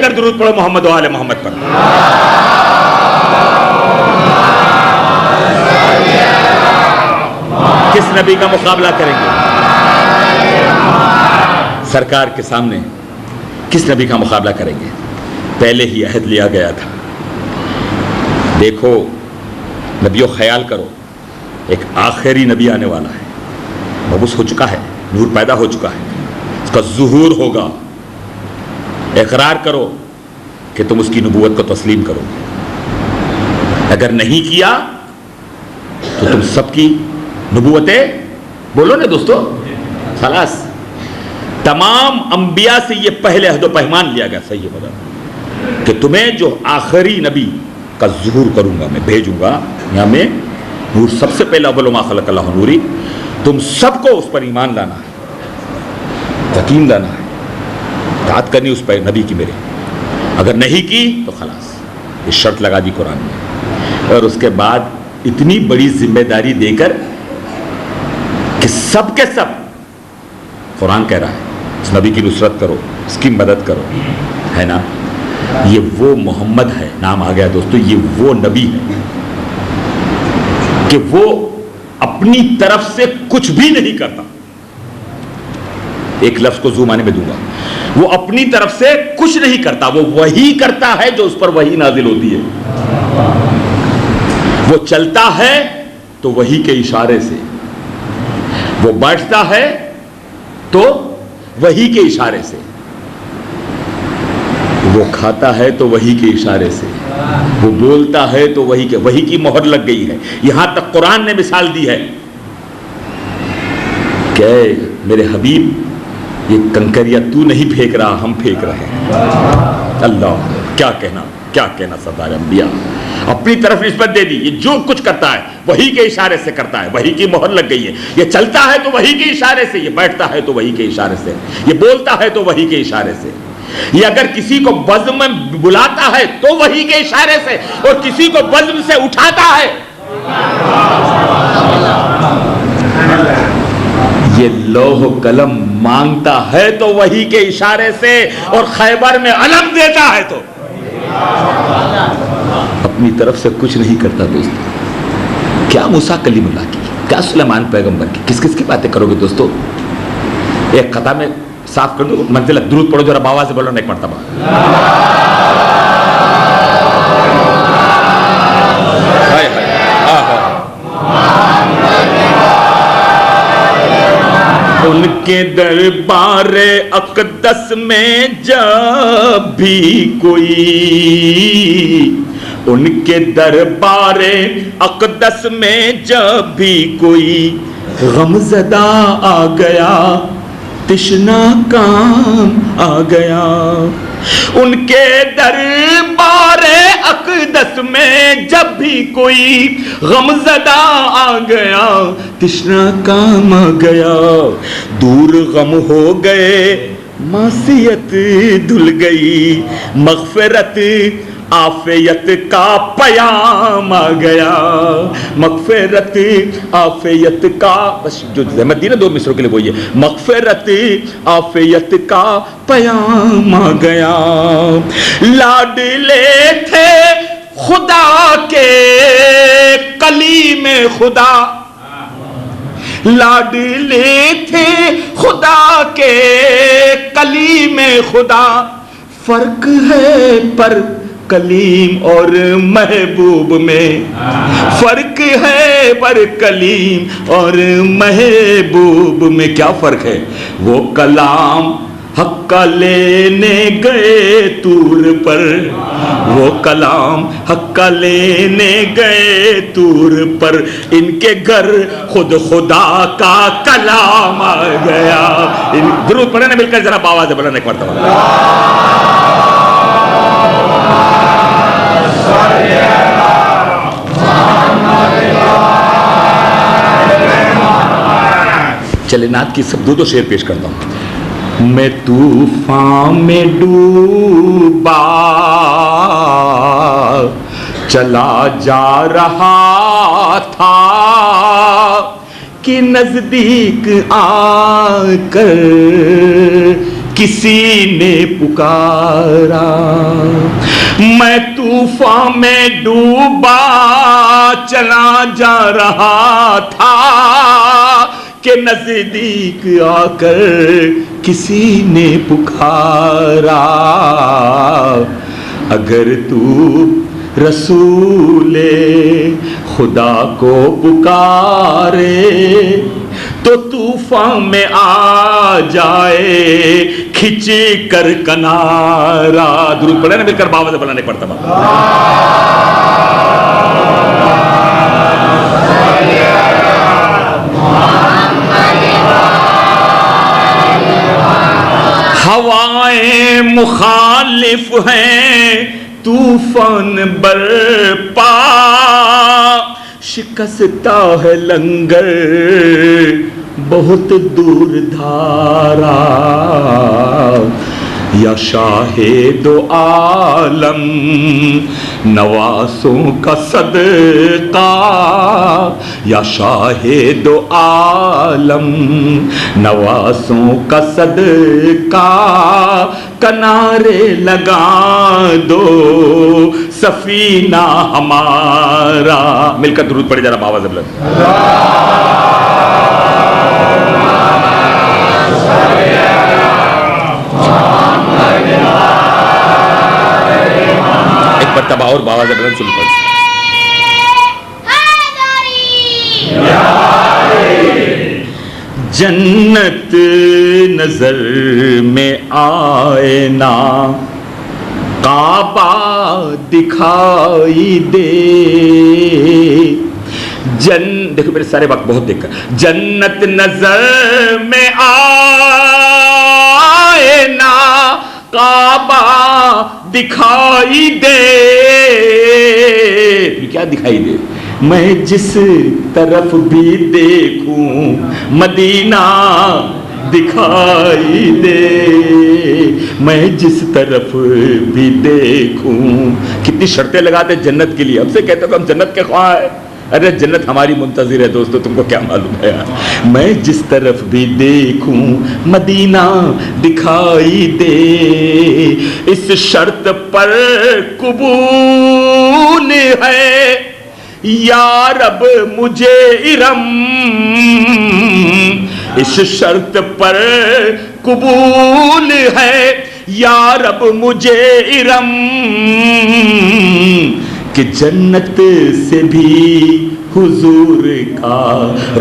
کر درود پڑھو محمد و آل محمد پر. کس نبی کا مقابلہ کریں گے؟ سرکار کے سامنے کس نبی کا مقابلہ کریں گے؟ پہلے ہی عہد لیا گیا تھا. دیکھو نبیوں، خیال کرو، ایک آخری نبی آنے والا ہے، مبعوث ہو چکا ہے، نور پیدا ہو چکا ہے، اس کا ظہور ہوگا. اقرار کرو کہ تم اس کی نبوت کو تسلیم کرو گے. اگر نہیں کیا تو تم سب کی نبوتیں، بولو نا دوستو، خلاص. تمام انبیاء سے یہ پہلے عہد و پیمان لیا گیا، صحیح بتا، کہ تمہیں جو آخری نبی کا ظہور کروں گا، میں بھیجوں گا یہاں میں نور، سب سے پہلا اول ما خلق اللہ نوری، تم سب کو اس پر ایمان لانا ہے، یقین لانا ہے، اطاعت کرنی اس پر نبی کی میرے. اگر نہیں کی تو خلاص، یہ شرط لگا دی قرآن میں. اور اس کے بعد اتنی بڑی ذمہ داری دے کر کہ سب کے سب، قرآن کہہ رہا ہے اس نبی کی نصرت کرو، اس کی مدد کرو، ہے نا. یہ وہ محمد ہے، نام آ گیا دوستو، یہ وہ نبی ہے کہ وہ اپنی طرف سے کچھ بھی نہیں کرتا. ایک لفظ کو زوم آنے میں دوں گا، وہ اپنی طرف سے کچھ نہیں کرتا، وہ وہی کرتا ہے جو اس پر وہی نازل ہوتی ہے. وہ چلتا ہے تو وہی کے اشارے سے، وہ بیٹھتا ہے تو وہی کے اشارے سے، وہ کھاتا ہے تو وہی کے اشارے سے، وہ بولتا ہے تو وہی کی مہر لگ گئی ہے. یہاں تک قرآن نے مثال دی ہے کہ میرے حبیب، یہ کنکریاں تو نہیں پھینک رہا، ہم پھینک رہے ہیں. اللہ، کیا کہنا سردار انبیاء، اپنی طرف نسبت دے دی. یہ جو کچھ کرتا ہے وہی کے اشارے سے کرتا ہے، وہی کی مہر لگ گئی ہے. یہ چلتا ہے تو وہی کے اشارے سے، یہ بیٹھتا ہے تو وہی کے اشارے سے، یہ بولتا ہے تو وہی کے اشارے سے. یہ اگر کسی کو بزم میں بلاتا ہے تو وہی کے اشارے سے، اور کسی کو بزم سے اٹھاتا ہے. یہ لوح و قلم مانگتا ہے تو وہی کے اشارے سے، اور خیبر میں علم دیتا ہے تو اپنی طرف سے کچھ نہیں کرتا. دوستو، کیا موسیٰ کلیم اللہ کی، کیا سلیمان پیغمبر کی، کس کی باتیں کرو گے دوستو؟ ایک خطا میں صاف کر دو منزل. درود پڑھو ذرا باوا سے، بولو نا ایک مرتبہ. ان کے دربار اقدس میں جب بھی کوئی، ان کے دربار اقدس میں جب بھی کوئی غمزدہ آ گیا، تشنا کام آ گیا. ان کے دربار اقدس میں جب بھی کوئی غمزدہ آ گیا، تشنا کام آ گیا. دور غم ہو گئے، معصیت دھل گئی، مغفرت عافیت کا پیام آ گیا. مغفرت عافیت کا، بس جو زحمت دی نا 2 مصروں کے لیے وہ یہ، مغفرت عافیت کا پیام آ گیا. لاڈلے تھے خدا کے کلیم خدا، لاڈلے تھے خدا کے کلیم خدا. فرق ہے پر کلیم اور محبوب میں، فرق ہے پر کلیم اور محبوب میں. کیا فرق ہے؟ وہ کلام حق کا لینے گئے طور پر، وہ کلام حق کا لینے گئے طور پر، ان کے گھر خود خدا کا کلام آ گیا. درود پڑھیں نا مل کر ذرا باواز بلند ایک مرتبہ. چلے نعت کی سب 2 شعر پیش کرتا ہوں. میں طوفان میں ڈوبا چلا جا رہا تھا کہ نزدیک آ کر کسی نے پکارا. میں طوفان میں ڈوبا چلا جا رہا تھا کہ نزدیک آ کر کسی نے پکارا، اگر تو رسول خدا کو پکارے تو طوفان میں آ جائے کھچ کر کنارا۔ درود پڑھے نا مل کر، باوازے بلانے پڑتا بابا۔ ہوائیں مخالف ہیں طوفان برپا، شکستہ ہے لنگر بہت دور دھارا، یا شاہد عالم نواسوں کا صدقہ، یا شاہد عالم نواسوں کا صدقہ، کنارے لگا دو سفینہ ہمارا۔ مل کر درود پڑھے ذرا باواز بلند۔ ایک مرتبہ اور باواز بلند سن پڑھ۔ جنت نظر میں آئے نا، کعبہ دکھائی دے، دیکھو میرے سارے وقت بہت دیکھ کر، جنت نظر میں آئے نا، کعبہ دکھائی دے، کیا دکھائی دے؟ میں جس طرف بھی دیکھوں مدینہ دکھائی دے، میں جس طرف بھی دیکھوں۔ کتنی شرطیں لگاتے جنت کے لیے، ہم سے کہتے کہ ہم جنت کے خواہاں ہیں، ارے جنت ہماری منتظر ہے دوستو، تم کو کیا معلوم ہے یار۔ میں جس طرف بھی دیکھوں مدینہ دکھائی دے، اس شرط پر قبول ہے یا رب مجھے ارم، اس شرط پر قبول ہے یا رب مجھے ارم، کہ جنت سے بھی حضور کا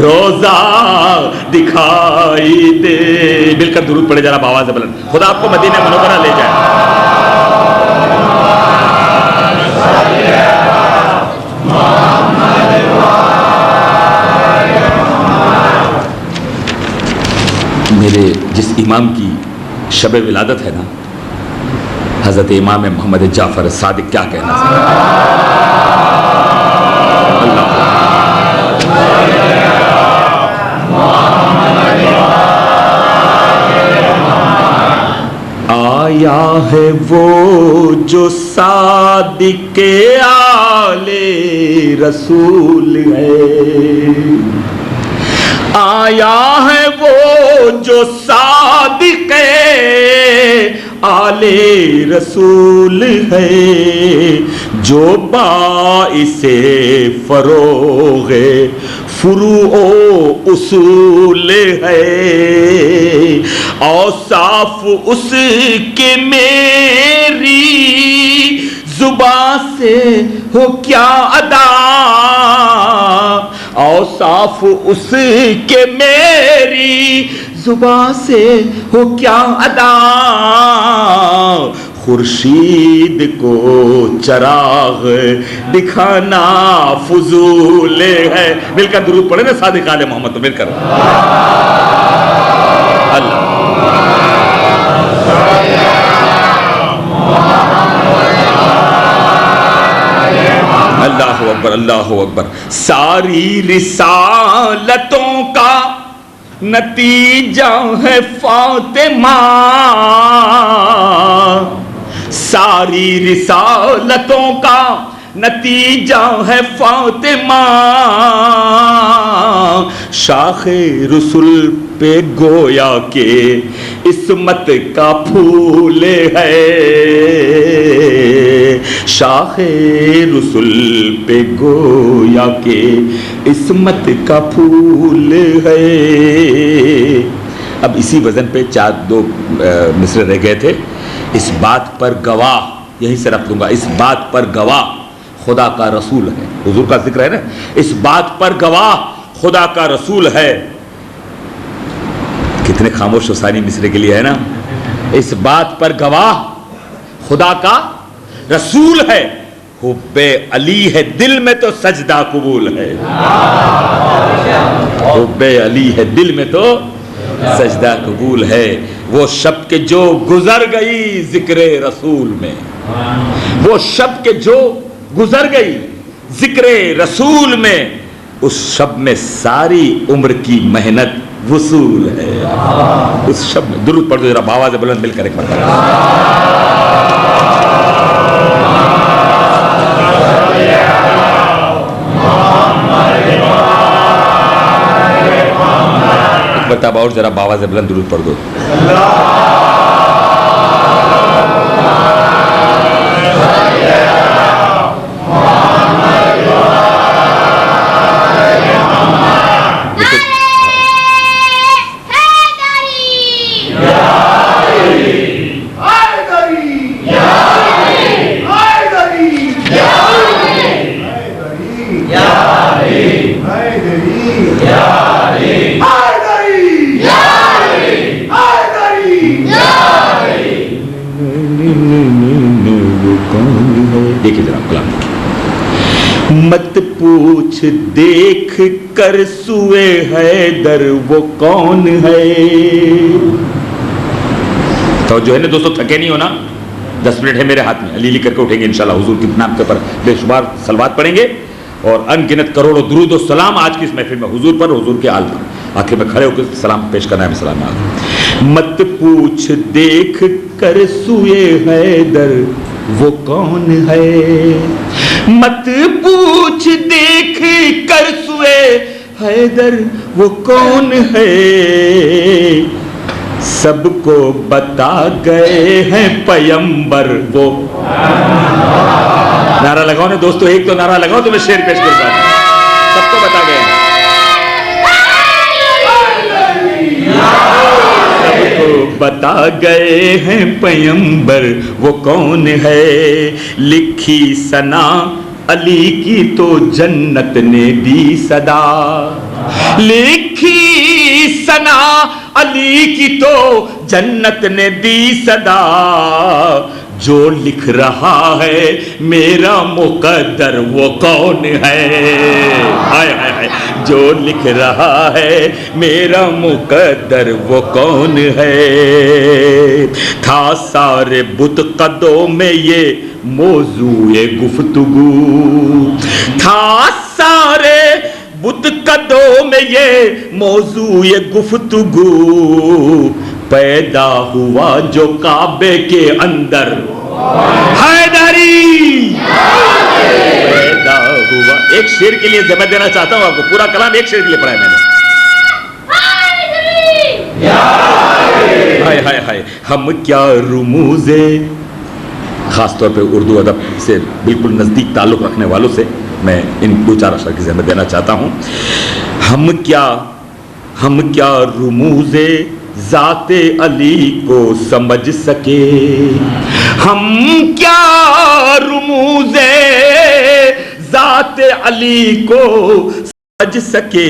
روزہ دکھائی دے۔ مل کر درود پڑھے ذرا باواز بلند۔ خدا آپ کو مدینہ منورہ لے جائے۔ میرے جس امام کی شب ولادت ہے نا، حضرت امام محمد جعفر صادق، کیا کہنا اللہ آیا ہے وہ جو صادق آل رسول ہے، آیا ہے وہ جو صادق آل رسول ہے، جو باعث فروغ فروع و اصول ہے، اوصاف اس کے میری زبان سے ہو کیا ادا، اوصاف اس کے میری زبان سے ہو کیا ادا، خورشید کو چراغ دکھانا فضول ہے۔ مل کر درود پڑھے نا صادق آل محمد، تو مل کر اللہ اللہ اکبر اللہ اکبر۔ ساری رسالتوں کا نتیجہ ہے فاطمہ، ساری رسالتوں کا نتیجہ ہے فاطمہ، شاخ رسول پہ گویا کہ عصمت کا پھول ہے، شاخ رسول پہ گویا کہ عصمت کا پھول ہے. اب اسی وزن پہ دو مصرے رہ گئے تھے. اس بات پر گواہ، یہیں سے ربط دوں گا، اس بات پر گواہ خدا کا رسول ہے. حضور کا ذکر ہے نا، اس بات پر گواہ خدا کا رسول ہے. کتنے خاموش و ثانی مصرے کے لیے ہے نا. اس بات پر گواہ خدا کا رسول ہے. حب علی ہے دل میں تو سجدہ قبول ہے. حب علی ہے دل میں تو سجدہ قبول ہے. وہ شب کے جو گزر گئی ذکر رسول میں، وہ شب کے جو گزر گئی ذکر رسول میں، اس شب میں ساری عمر کی محنت وصول ہے. اس شب میں درود پڑھ دو ذرا آواز بلند مل کر ایک مرتبہ. مرتبہ اور ذرا آواز بلند درود پڑھ دو. مت پوچھ دیکھ کر سوئے حیدر وہ کون ہے. تو جو ہے نا دوستو، تھکے نہیں ہونا. 10 منٹ ہے میرے ہاتھ میں، علی کر کے اٹھیں گے انشاءاللہ. حضور کے نام کے اوپر بے شمار صلوات پڑھیں گے اور ان گنت کروڑوں درود و سلام آج کی اس محفل میں حضور پر، حضور کے آل پر. آخر میں کھڑے ہو کر سلام پیش کرنا ہے. سلام. مت پوچھ دیکھ کر سوئے حیدر وہ کون ہے. مت پوچھ دیکھ کر سوئے حیدر وہ کون ہے. سب کو بتا گئے ہیں پیمبر وہ. نعرہ لگاؤ نا دوستو، ایک تو نعرہ لگاؤ تو میں شعر پیش کرتا ہوں. سب کو بتا گئے ہیں، سب کو بتا گئے ہیں پیمبر وہ کون ہے. لکھی ثنا علی کی تو جنت نے دی صدا. لکھی ثنا علی کی تو جنت نے دی صدا. جو لکھ رہا ہے میرا مقدر وہ کون ہے. ہائے ہائے ہائے. جو لکھ رہا ہے میرا مقدر وہ کون ہے. تھا سارے بت قدوں میں یہ موضوع گفتگو. تھا سارے بت قدوں میں یہ موضوع گفتگو. پیدا ہوا جو کعبے کے اندر حیدری. پیدا ہوا. ایک شعر کے لیے ذمہ دینا چاہتا ہوں آپ کو. پورا کلام ایک شعر کے لیے پڑھا ہے میں نے. ہائے ہائے ہائے. ہم کیا رموزے، خاص طور پہ اردو ادب سے بالکل نزدیک تعلق رکھنے والوں سے میں ان دو چار اشعار کی ذمہ دینا چاہتا ہوں. ہم کیا رموزے ذات علی کو سمجھ سکے. ہم کیا رموز ذات علی کو سمجھ سکے.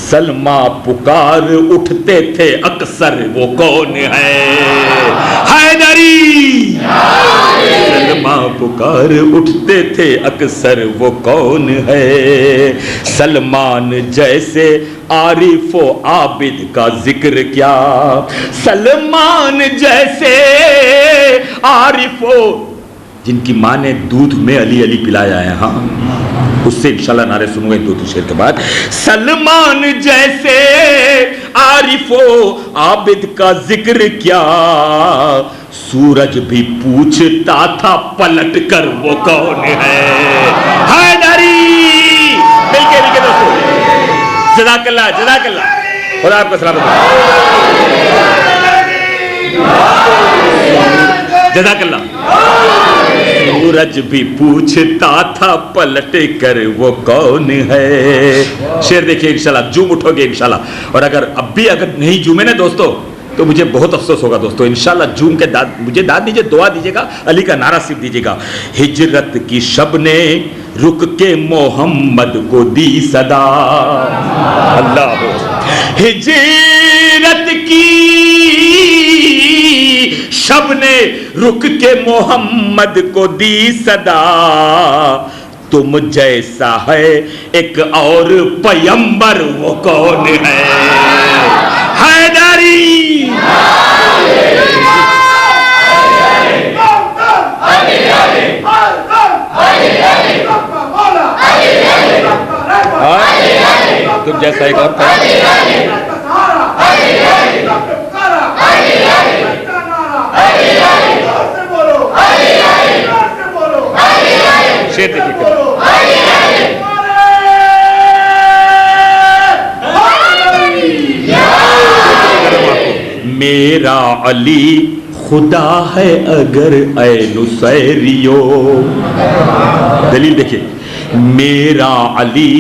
سلما پکار اٹھتے تھے اکثر وہ کون ہے. حیدری. سلما پکار اٹھتے تھے اکثر وہ کون ہے. سلمان جیسے عارف و عابد کا ذکر کیا. سلمان جیسے عارف و، جن کی ماں نے دودھ میں علی علی پلایا ہے. ہاں اس سے انشاءاللہ نعرے سنوں گے دو شعر کے بعد. سلمان جیسے عارف و عابد کا ذکر کیا. سورج بھی پوچھتا تھا پلٹ کر وہ کون ہے. حیدری. مل کے دوستو. جزاک اللہ، جزاک اللہ. خدا آپ کو سلامت. جزاک اللہ. سورج بھی پوچھتا تھا پلٹ کر وہ کون ہے. شعر دیکھیے انشاءاللہ, جھوم اٹھو گے انشاءاللہ. اور اگر اب بھی اگر نہیں جھومے نا دوستو تو مجھے بہت افسوس ہوگا دوستو. انشاءاللہ جھوم کے مجھے داد دیجئے, دعا دیجئے گا, علی کا نعرہ صرف دیجئے گا. ہجرت کی شب نے رک کے محمد کو دی صدا. اللہ ہو. ہجرت کی شب نے رک کے محمد کو دی صدا. تم جیسا ہے ایک اور پیمبر وہ کون ہے؟ حیدری. تم جیسا ایک اور میرا علی خدا ہے اگر اے نصیریو. دلیل دیکھیں, میرا علی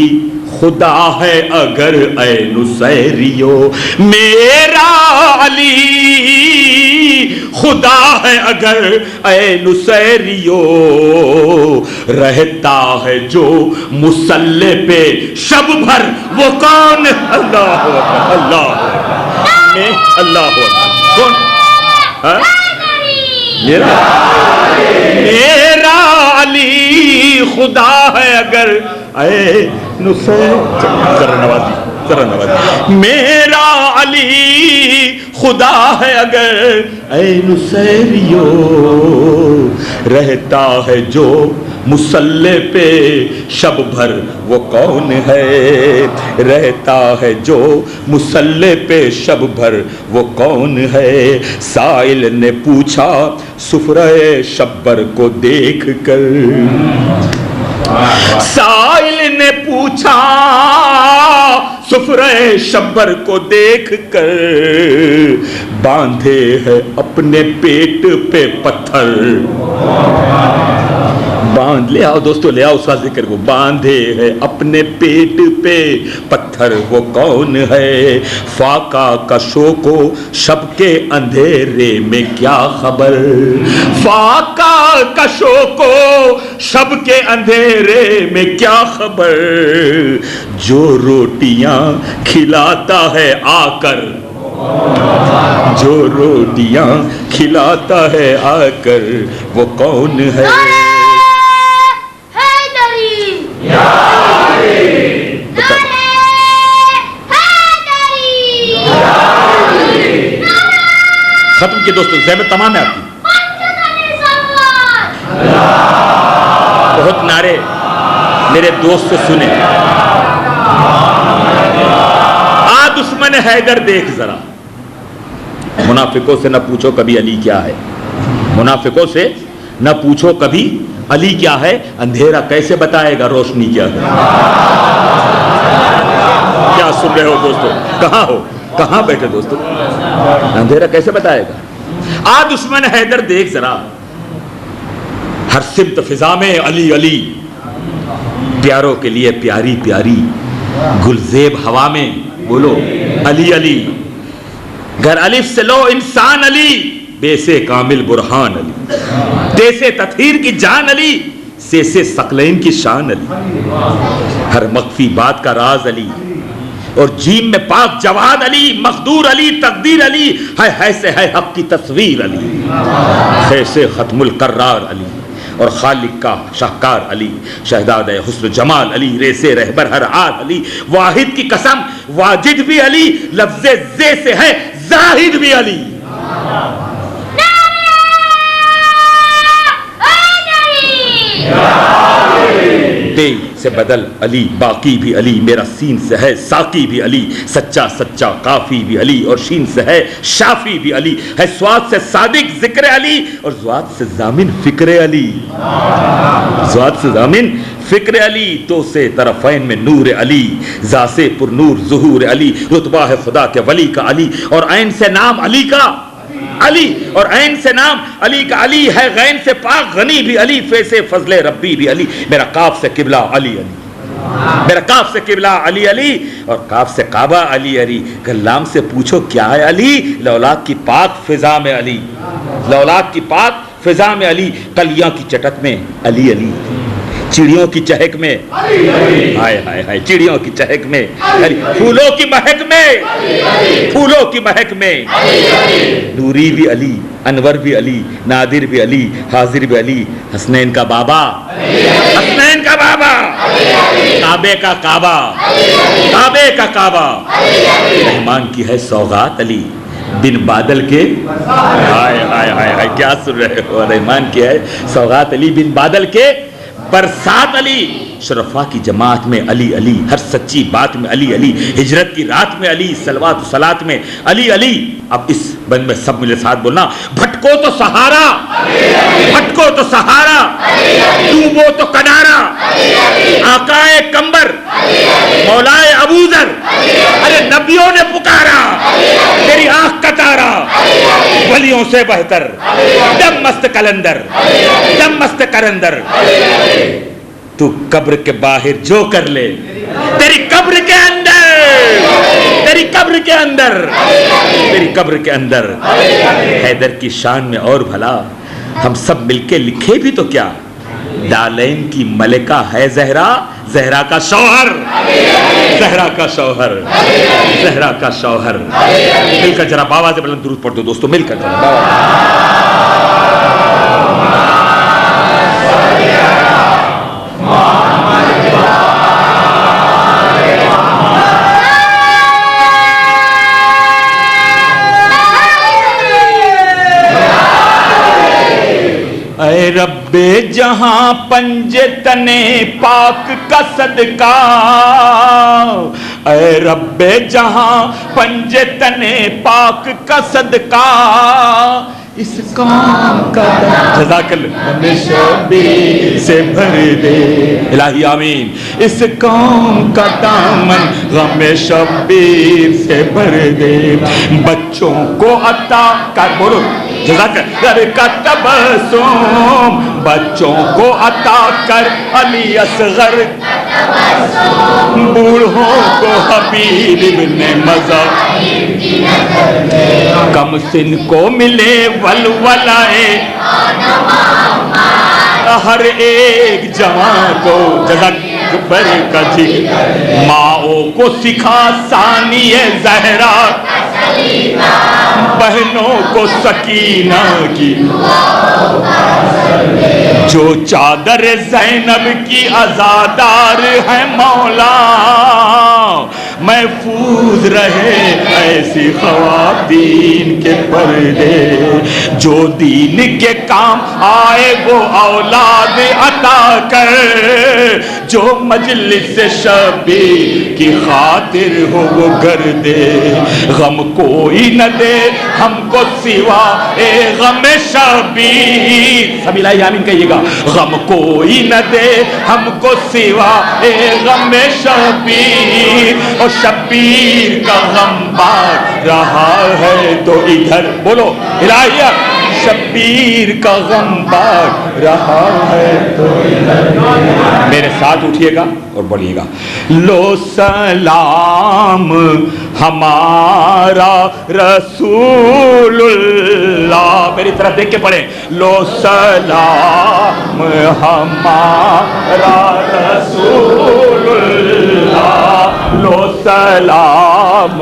خدا ہے اگر اے نصیریو. میرا علی خدا ہے اگر اے نصیریو. رہتا ہے جو مصلی پہ شب بھر وہ کون؟ اللہ اللہ اللہ کون؟ میرا علی خدا ہے اگر اے نوازی. میرا علی خدا ہے اگر اے نصیریو. رہتا ہے جو مصلی پہ شب بھر وہ کون ہے؟ رہتا ہے جو مصلی پہ شب بھر وہ کون ہے؟ سائل نے پوچھا سفرہ شبر کو دیکھ کر. سائل نے پوچھا سفرہ شبر کو دیکھ کر. باندھے ہے اپنے پیٹ پہ پتھر. باندھ لے آؤ دوستو, لے آؤ اس کا ذکر کو. باندھے ہے اپنے پیٹ پہ پتھر وہ کون ہے؟ فاقہ کشوں کو شب کے اندھیرے میں کیا خبر؟ فاقہ کشوں کو شب کے اندھیرے میں کیا خبر؟ جو روٹیاں کھلاتا ہے آ کر, جو روٹیاں کھلاتا ہے آ کر وہ کون ہے؟ ختم کی دوستوں, زحمت تمام ہے آپ کی. بہت نعرے میرے دوست سے سنے. آ دشمن حیدر دیکھ ذرا. منافقوں سے نہ پوچھو کبھی علی کیا ہے. منافقوں سے نہ پوچھو کبھی علی کیا ہے. اندھیرا کیسے بتائے گا روشنی کیا ہے؟ کیا سن رہے ہو دوستو؟ کہاں ہو, کہاں بیٹھے دوستو؟ اندھیرا کیسے بتائے گا؟ آ دشمن حیدر دیکھ ذرا. ہر سمت فضا میں علی علی. پیاروں کے لیے پیاری پیاری گلزیب ہوا میں بولو علی علی. گر الف سے لو انسان علی, بے سے کامل برہان علی. تے سے تطہیر کی جان علی, سے ثقلین کی شان علی. ہر مخفی بات کا راز علی, اور جیم میں پاک جواد علی. مقدور علی, تقدیر علی, ہے سے ہے حق کی تصویر علی. خے سے ختم القرار علی, اور خالق کا شاہکار علی. شہزاد حسن جمال علی, رے سے رہبر ہر حال علی. واحد کی قسم واجد بھی علی, لفظ زے سے ہے زاہد بھی علی. دے سے بدل علی, باقی بھی علی. میرا سین سے ہے ساقی بھی علی. سچا سچا کافی بھی علی, اور شین سے ہے شافی بھی علی. ہے سواد سے صادق ذکر علی, اور زواد سے ضامن فکر علی. زواد سے ضامن فکر علی. تو سے طرفین میں نور علی, ذا سے پر نور ظہور علی. رتبہ ہے خدا کے ولی کا علی, اور عین سے نام علی کا علی، اور عین سے نام علی کا علی ہے، غین سے پاک غنی بھی علی، فے سے فضل ربی بھی علی، میرا قاف سے قبلہ علی علی، میرا کاف سے قبلہ علی علی، اور کاف سے کعبہ علی علی، کہ لام سے پوچھو کیا ہے علی، لولاک کی پاک فضا میں علی، لولاک کی پاک فضا میں علی، کلیاں کی چٹک میں علی علی، چڑیوں کی چہک میں ہائے ہائے ہائے، چڑیوں کی چہک میں علی، پھولوں کی مہک میں، پھولوں کی مہک میں، نوری بھی علی، انور بھی علی، نادر بھی علی، حاضر بھی علی، حسنین کا بابا، حسنین کا بابا، کعبے کا کعبہ، کعبے کا کعبہ، رحمان کی ہے سوغات علی، بن بادل کے ہائے ہائے ہائے ہائے، کیا سن رہے ہو، رحمان کی ہے سوغات علی، بن بادل کے برسات علی، شرفا کی جماعت میں علی علی، ہر سچی بات میں علی علی، ہجرت کی رات میں علی، صلوات و صلات میں علی علی۔ اب اس بند میں سب ملے ساتھ بولنا، بھٹکو تو سہارا، بھٹکو تو سہارا، ڈوبو تو کنارا، آقائے کمبر، مولائے ابوذر، ارے نبیوں نے پکارا، تیری آنکھ کا تارا، ولیوں سے بہتر، دم مست کلندر، دم مست کلندر، تو قبر کے باہر جو کر لے، تیری قبر کے اندر، تیری قبر کے اندر، تیری قبر کے اندر، حیدر کی شان میں اور بھلا ہم سب مل کے لکھے بھی تو کیا، دالین کی ملکہ ہے زہرا، زہرا کا شوہر، زہرا کا شوہر، زہرا کا شوہر، مل کر ذرا بابا سے بلند درود پڑھ دو دوستو، مل کر ذرا بابا۔ اے رب جہاں پنجے تنے پاک کا صدقہ، اے رب جہاں پنجے تنے پاک کا صدقہ، اس کام کا جزاک اللہ ہمیں شبیر سے بھر دے، الہی آمین، اس کام کا دامن غم شبیر سے بھر دے، بچوں کو عطا کر، بولو جزاک اللہ کا تبسم، بچوں کو عطا کر علی اصغر، بوڑھوں کو حبیب ابن مزہ، کم سن کو ملے ولولائے ہر ایک جوان کو، جزاک برکت، ماؤں کو سکھا ثانی زہرا، بہنوں کو سکینہ کی، جو چادر زینب کی عزادار ہے مولا، محفوظ رہے ایسی خواتین کے پردے، جو دین کے کام آئے وہ اولاد عطا کر، جو مجلس شبیر کی خاطر ہو وہ گھر دے، غم کوئی نہ دے ہم کو سوا اے غم شبیر، سب الہی آمین کہیے گا، غم کوئی نہ دے ہم کو سوا اے غم شبیر، اور شبیر کا غم بار رہا ہے تو ادھر، بولو الہیہ، شبیر کا غم بار رہا ہے تو ادھر، میرے ساتھ اٹھیے گا اور بولیے گا، لو سلام ہمارا رسول اللہ، میری طرف دیکھ کے پڑھیں، لو سلام ہمارا رسول اللہ، لو سلام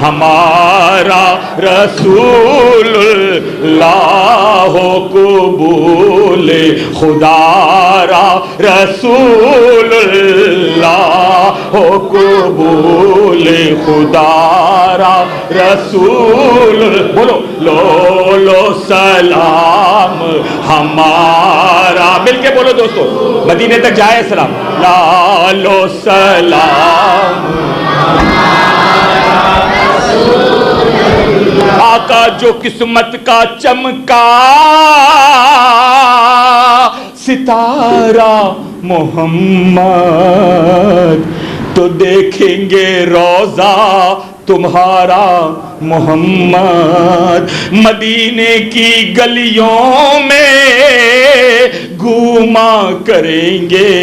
ہمارا رسول اللہ، ہو قبول خدا را رسول اللہ، ہو قبول خدا را رسول، بولو لو لو سلام ہمارا، مل کے بولو دوستو، مدینے تک جائے سلام، لا لو سلام آقا جو قسمت کا چمکا ستارہ محمد، تو دیکھیں گے روضہ تمہارا محمد. مدینے کی گلیوں میں گھوما کریں گے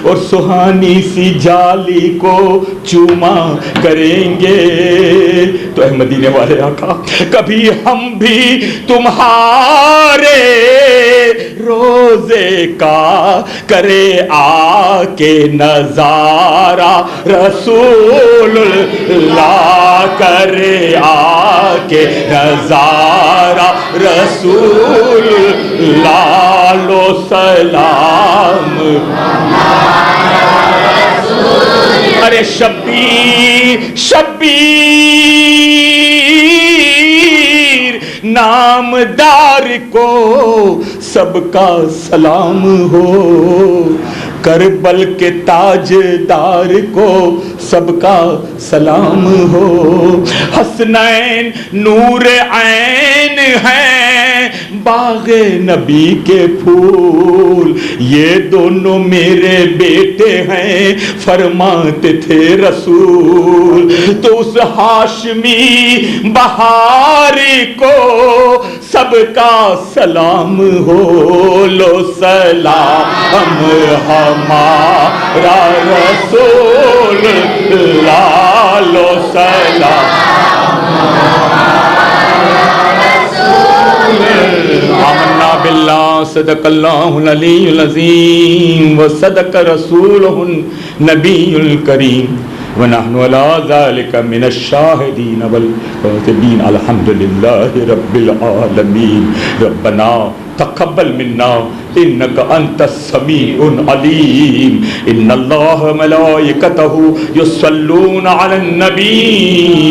اور سہانی سی جالی کو چوما کریں گے. تو اے مدینے والے آقا کبھی ہم بھی تمہارے روزے کا کرے آ کے نظارہ, رسول اللہ کرے آ کے نظارہ, رسول اللہ لو سلام. ارے شبیر نامدار کو سب کا سلام ہو, کربل کے تاجدار کو سب کا سلام ہو. حسنین نور عین ہیں باغ نبی کے پھول, یہ دونوں میرے بیٹے ہیں فرماتے تھے رسول. تو اس ہاشمی بہاری کو سب کا سلام ہو, لو سلام ہمارا رسول اللہ, لو سلام آمنا باللہ صدق اللہ العلی العظیم وصدق رسولہ النبی الکریم ونحن على ذلك من الشاهدين والكاذبين الحمد لله رب العالمين. ربنا تقبل منا انك انت السميع العليم. ان الله ملائكته يصلون على النبي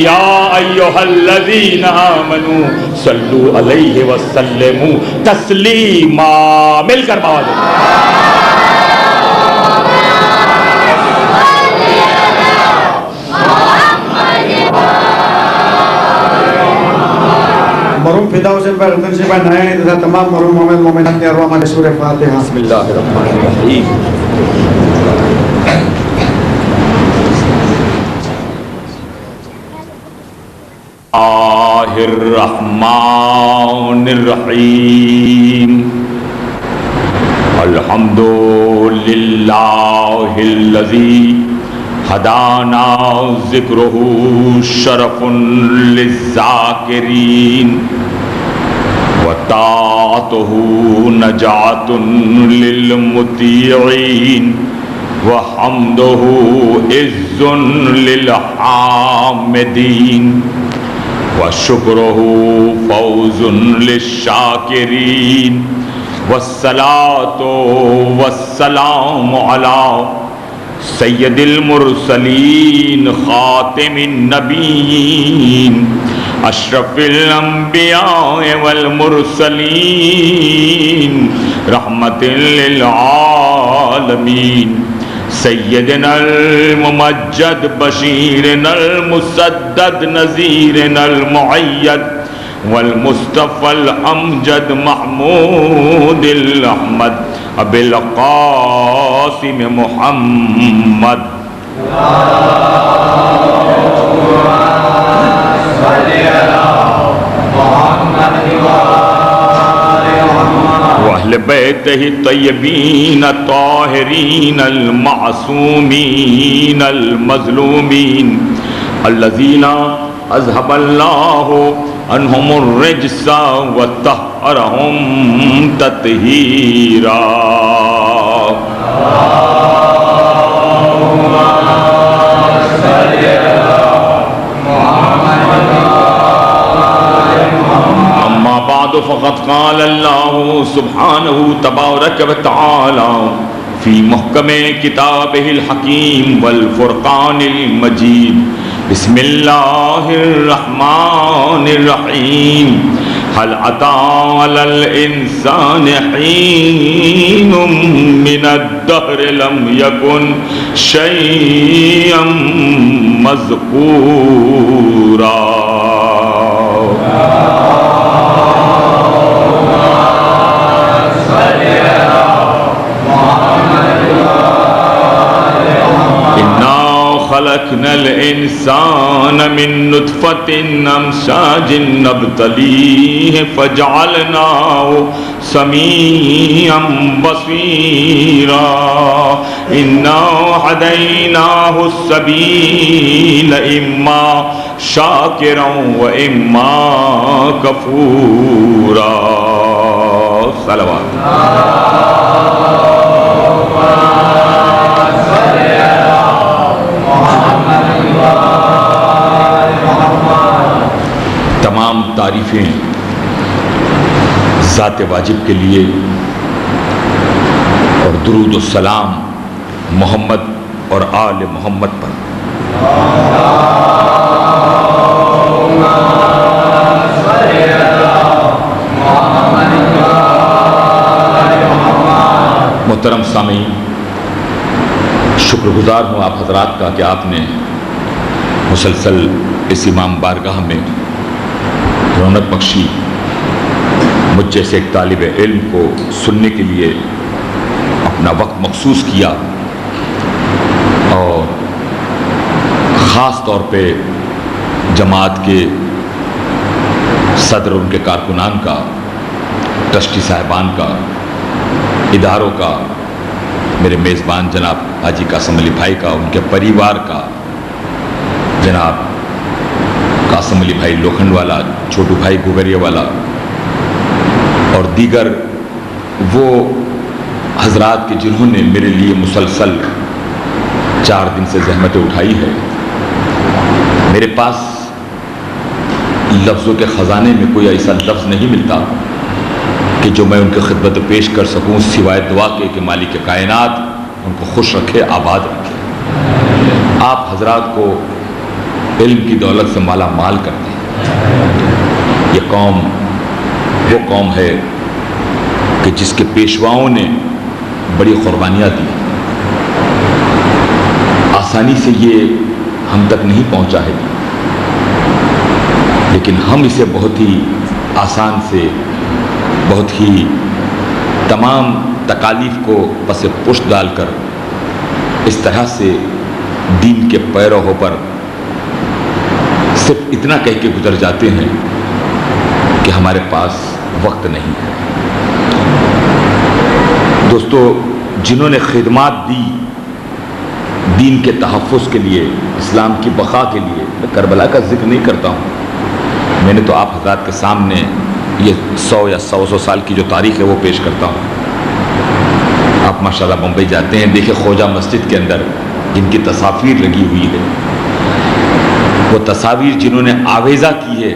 يا ايها الذين امنوا صلوا عليه وسلموا تسليما. مل کر بات مرحوم فدا حسین بھائی رتن سے بھائی نئے تھا تمام مرحوم مومن مومنات نے ارواح ہمارے سورہ فاتحہ. بسم اللہ الرحمن الرحیم. الرحمن الرحیم. الحمد للہ الذی ہدانا ذکرہ شرف للذاکرین وطاعتہ نجات للمطیعین وحمدہ عز للحامدین وشکرہ فوز للشاکرین والصلاة والسلام علی سید المرسلین خاتم النبیین اشرف الانبیاء والمرسلین رحمت للعالمین سیدنا الممجد بشیرنا المسدد نذیرنا المعید والمصطفى الامجد محمود الاحمد ابی القاسم محمد. واہل بیتہ الطیبین الطاہرین المعصومین المظلومین الذین اذهب اللہ عنہم الرجس وطہرہم تطہیرا. اما بعد فقد قال اللہ سبحانہ تبارک وتعالی فی محکم کتابہ الحکیم والفرقان المجید. بسم اللہ الرحمن الرحیم. هل أتى على الإنسان حين من الدهر لم يكن شيئا مذكورا. خلقنا الانسان من نطفة امشاج نبتلیہ فجعلناه سمیعا بصیرا انا ہدیناہ السبیل اما شاکرا و اما کفورا. صلوات. تمام تعریفیں ذات واجب کے لیے اور درود و سلام محمد اور آل محمد پر. محترم سامعین، شکر گزار ہوں آپ حضرات کا کہ آپ نے مسلسل اس امام بارگاہ میں رونق بخشی، مجھ جیسے ایک طالب علم کو سننے کے لیے اپنا وقت مخصوص کیا، اور خاص طور پہ جماعت کے صدر، ان کے کارکنان کا، ٹرسٹی صاحبان کا، اداروں کا، میرے میزبان جناب حاجی قاسم علی بھائی کا، ان کے پریوار کا، جناب قاسم علی بھائی لوکھنڈ والا، چھوٹو بھائی گوگریہ والا، اور دیگر وہ حضرات کے جنہوں نے میرے لیے مسلسل 4 دن سے زحمتیں اٹھائی ہے. میرے پاس لفظوں کے خزانے میں کوئی ایسا لفظ نہیں ملتا کہ جو میں ان کی خدمت پیش کر سکوں سوائے دعا کے کہ مالک کائنات ان کو خوش رکھے، آباد رکھے. آپ حضرات کو علم کی دولت سے مالا مال کرتے ہیں. یہ قوم وہ قوم ہے کہ جس کے پیشواؤں نے بڑی قربانیاں دی. آسانی سے یہ ہم تک نہیں پہنچا ہے، لیکن ہم اسے بہت ہی آسان سے، بہت ہی تمام تکالیف کو پس پشت ڈال کر اس طرح سے دین کے پیرووں پر صرف اتنا کہہ کے گزر جاتے ہیں کہ ہمارے پاس وقت نہیں ہے. دوستو، جنہوں نے خدمات دی دین کے تحفظ کے لیے، اسلام کی بقا کے لیے، میں کربلا کا ذکر نہیں کرتا ہوں، میں نے تو آپ حضرات کے سامنے یہ 100 یا 100 سال کی جو تاریخ ہے وہ پیش کرتا ہوں. آپ ماشاءاللہ بمبئی جاتے ہیں، دیکھیں خواجہ مسجد کے اندر جن کی تصاویر لگی ہوئی ہے، وہ تصاویر جنہوں نے آویزہ کی ہے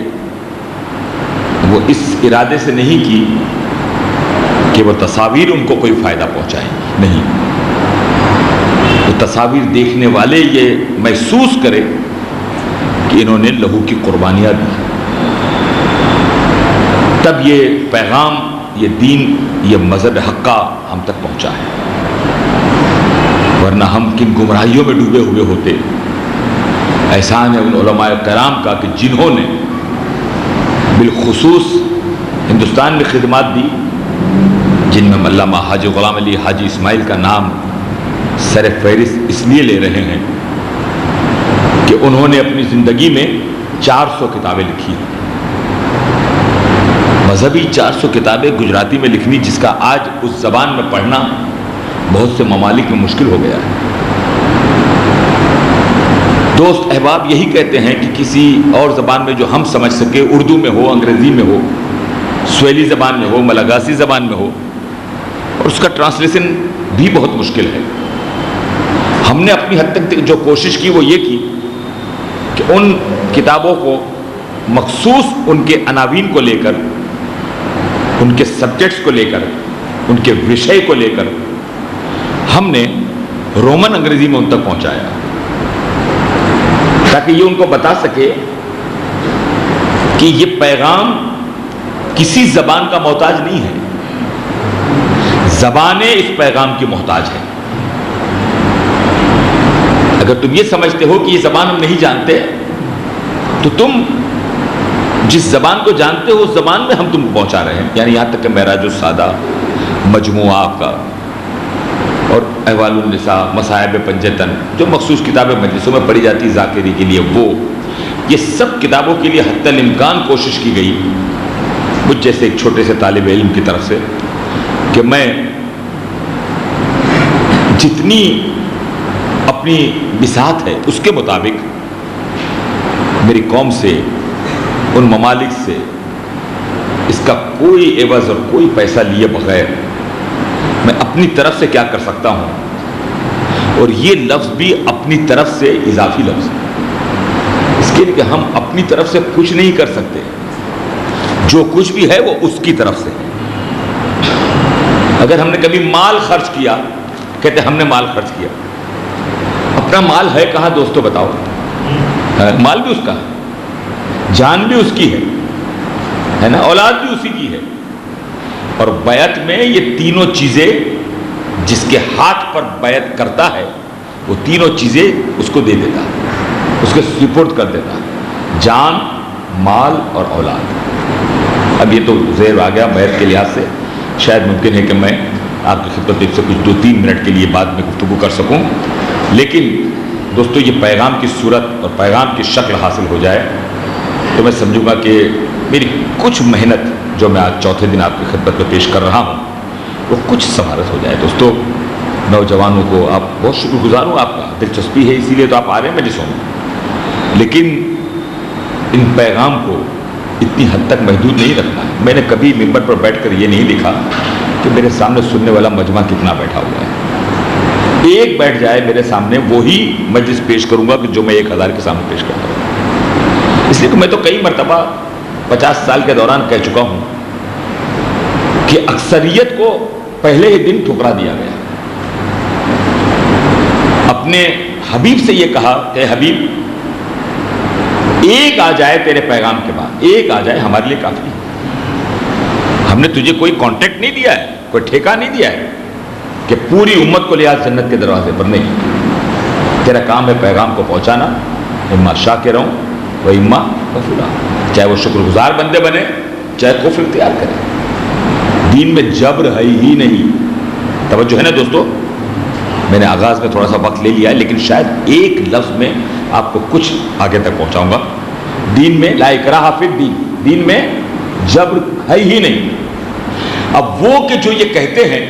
وہ اس ارادے سے نہیں کی کہ وہ تصاویر ان کو کوئی فائدہ پہنچائیں، نہیں. وہ تصاویر دیکھنے والے یہ محسوس کرے کہ انہوں نے لہو کی قربانیاں دی، تب یہ پیغام، یہ دین، یہ مذہب حقہ ہم تک پہنچا ہے. ورنہ ہم کن گمراہیوں میں ڈوبے ہوئے ہوتے. احسان ہے ان علماء کرام کا کہ جنہوں نے بالخصوص ہندوستان میں خدمات دی، جن میں علامہ حاجی غلام علی حاجی اسماعیل کا نام سر فہرست اس لیے لے رہے ہیں کہ انہوں نے اپنی زندگی میں 400 کتابیں لکھی، مذہبی 400 کتابیں گجراتی میں لکھنی، جس کا آج اس زبان میں پڑھنا بہت سے ممالک میں مشکل ہو گیا ہے. دوست احباب یہی کہتے ہیں کہ کسی اور زبان میں جو ہم سمجھ سکے، اردو میں ہو، انگریزی میں ہو، سویلی زبان میں ہو، ملاگاسی زبان میں ہو، اور اس کا ٹرانسلیشن بھی بہت مشکل ہے. ہم نے اپنی حد تک جو کوشش کی وہ یہ کی کہ ان کتابوں کو مخصوص ان کے عناوین کو لے کر، ان کے سبجیکٹس کو لے کر، ان کے وشے کو لے کر ہم نے رومن انگریزی میں ان تک پہنچایا، تاکہ یہ ان کو بتا سکے کہ یہ پیغام کسی زبان کا محتاج نہیں ہے، زبانیں اس پیغام کی محتاج ہے. اگر تم یہ سمجھتے ہو کہ یہ زبان ہم نہیں جانتے تو تم جس زبان کو جانتے ہو اس زبان میں ہم تم کو پہنچا رہے ہیں. یعنی یہاں تک کہ معراج السعادہ مجموعہ آپ کا اور احوال النساء، مصائب پنجتن، جو مخصوص کتابیں مجلسوں میں پڑھی جاتی ذاکری کے لیے، وہ یہ سب کتابوں کے لیے حتی الامکان کوشش کی گئی مجھ جیسے ایک چھوٹے سے طالب علم کی طرف سے کہ میں جتنی اپنی بساط ہے اس کے مطابق میری قوم سے، ان ممالک سے اس کا کوئی عوض اور کوئی پیسہ لیے بغیر میں اپنی طرف سے کیا کر سکتا ہوں. اور یہ لفظ بھی اپنی طرف سے اضافی لفظ ہے، اس کے لیے کہ ہم اپنی طرف سے کچھ نہیں کر سکتے، جو کچھ بھی ہے وہ اس کی طرف سے ہے. اگر ہم نے کبھی مال خرچ کیا، کہتے ہم نے مال خرچ کیا، اپنا مال ہے کہاں دوستو بتاؤ؟ مال بھی اس کا ہے، جان بھی اس کی ہے نا، اولاد بھی اسی کی ہے. اور بیعت میں یہ تینوں چیزیں جس کے ہاتھ پر بیعت کرتا ہے وہ تینوں چیزیں اس کو دے دیتا، اس کے سپرد کر دیتا، جان، مال اور اولاد. اب یہ تو زیر آ گیا بیعت کے لحاظ سے، شاید ممکن ہے کہ میں آپ کی خدمت سے کچھ 2-3 منٹ کے لیے بعد میں گفتگو کر سکوں، لیکن دوستو یہ پیغام کی صورت اور پیغام کی شکل حاصل ہو جائے تو میں سمجھوں گا کہ میری کچھ محنت جو میں آج چوتھے دن آپ کی خدمت میں پیش کر رہا ہوں وہ کچھ ثمارت ہو جائے. دوستو نوجوانوں کو آپ بہت شکر گزار ہوں، آپ کا دلچسپی ہے اسی لیے تو آپ آ رہے ہیں مجلسوں میں، لیکن ان پیغام کو اتنی حد تک محدود نہیں رکھنا ہے. میں نے کبھی ممبر پر بیٹھ کر یہ نہیں لکھا کہ میرے سامنے سننے والا مجمع کتنا بیٹھا ہوا ہے. ایک بیٹھ جائے میرے سامنے وہی مجلس پیش کروں گا کہ جو میں 1000 کے سامنے پیش کرتا ہوں. اس لیے کہ میں تو کئی مرتبہ 50 سال کے دوران کہہ چکا ہوں کہ اکثریت کو پہلے ہی دن ٹھکرا دیا گیا. اپنے حبیب سے یہ کہا کہ حبیب ایک آ جائے تیرے پیغام کے بعد، ایک آ جائے ہمارے لیے کافی ہے. ہم نے تجھے کوئی کانٹیکٹ نہیں دیا ہے، کوئی ٹھیکہ نہیں دیا ہے کہ پوری امت کو لے آج جنت کے دروازے پر. نہیں، تیرا کام ہے پیغام کو پہنچانا، اما شاکر ہوں و اما کفورا، چاہے وہ شکر گزار بندے بنے چاہے کفر اختیار کرے. دین میں جبر ہے ہی نہیں. توجہ ہے نا دوستو؟ میں نے آغاز میں تھوڑا سا وقت لے لیا ہے لیکن شاید ایک لفظ میں آپ کو کچھ آگے تک پہنچاؤں گا. دین میں لا اکراہ فی الدین، دین میں جبر ہے ہی نہیں. اب وہ کہ جو یہ کہتے ہیں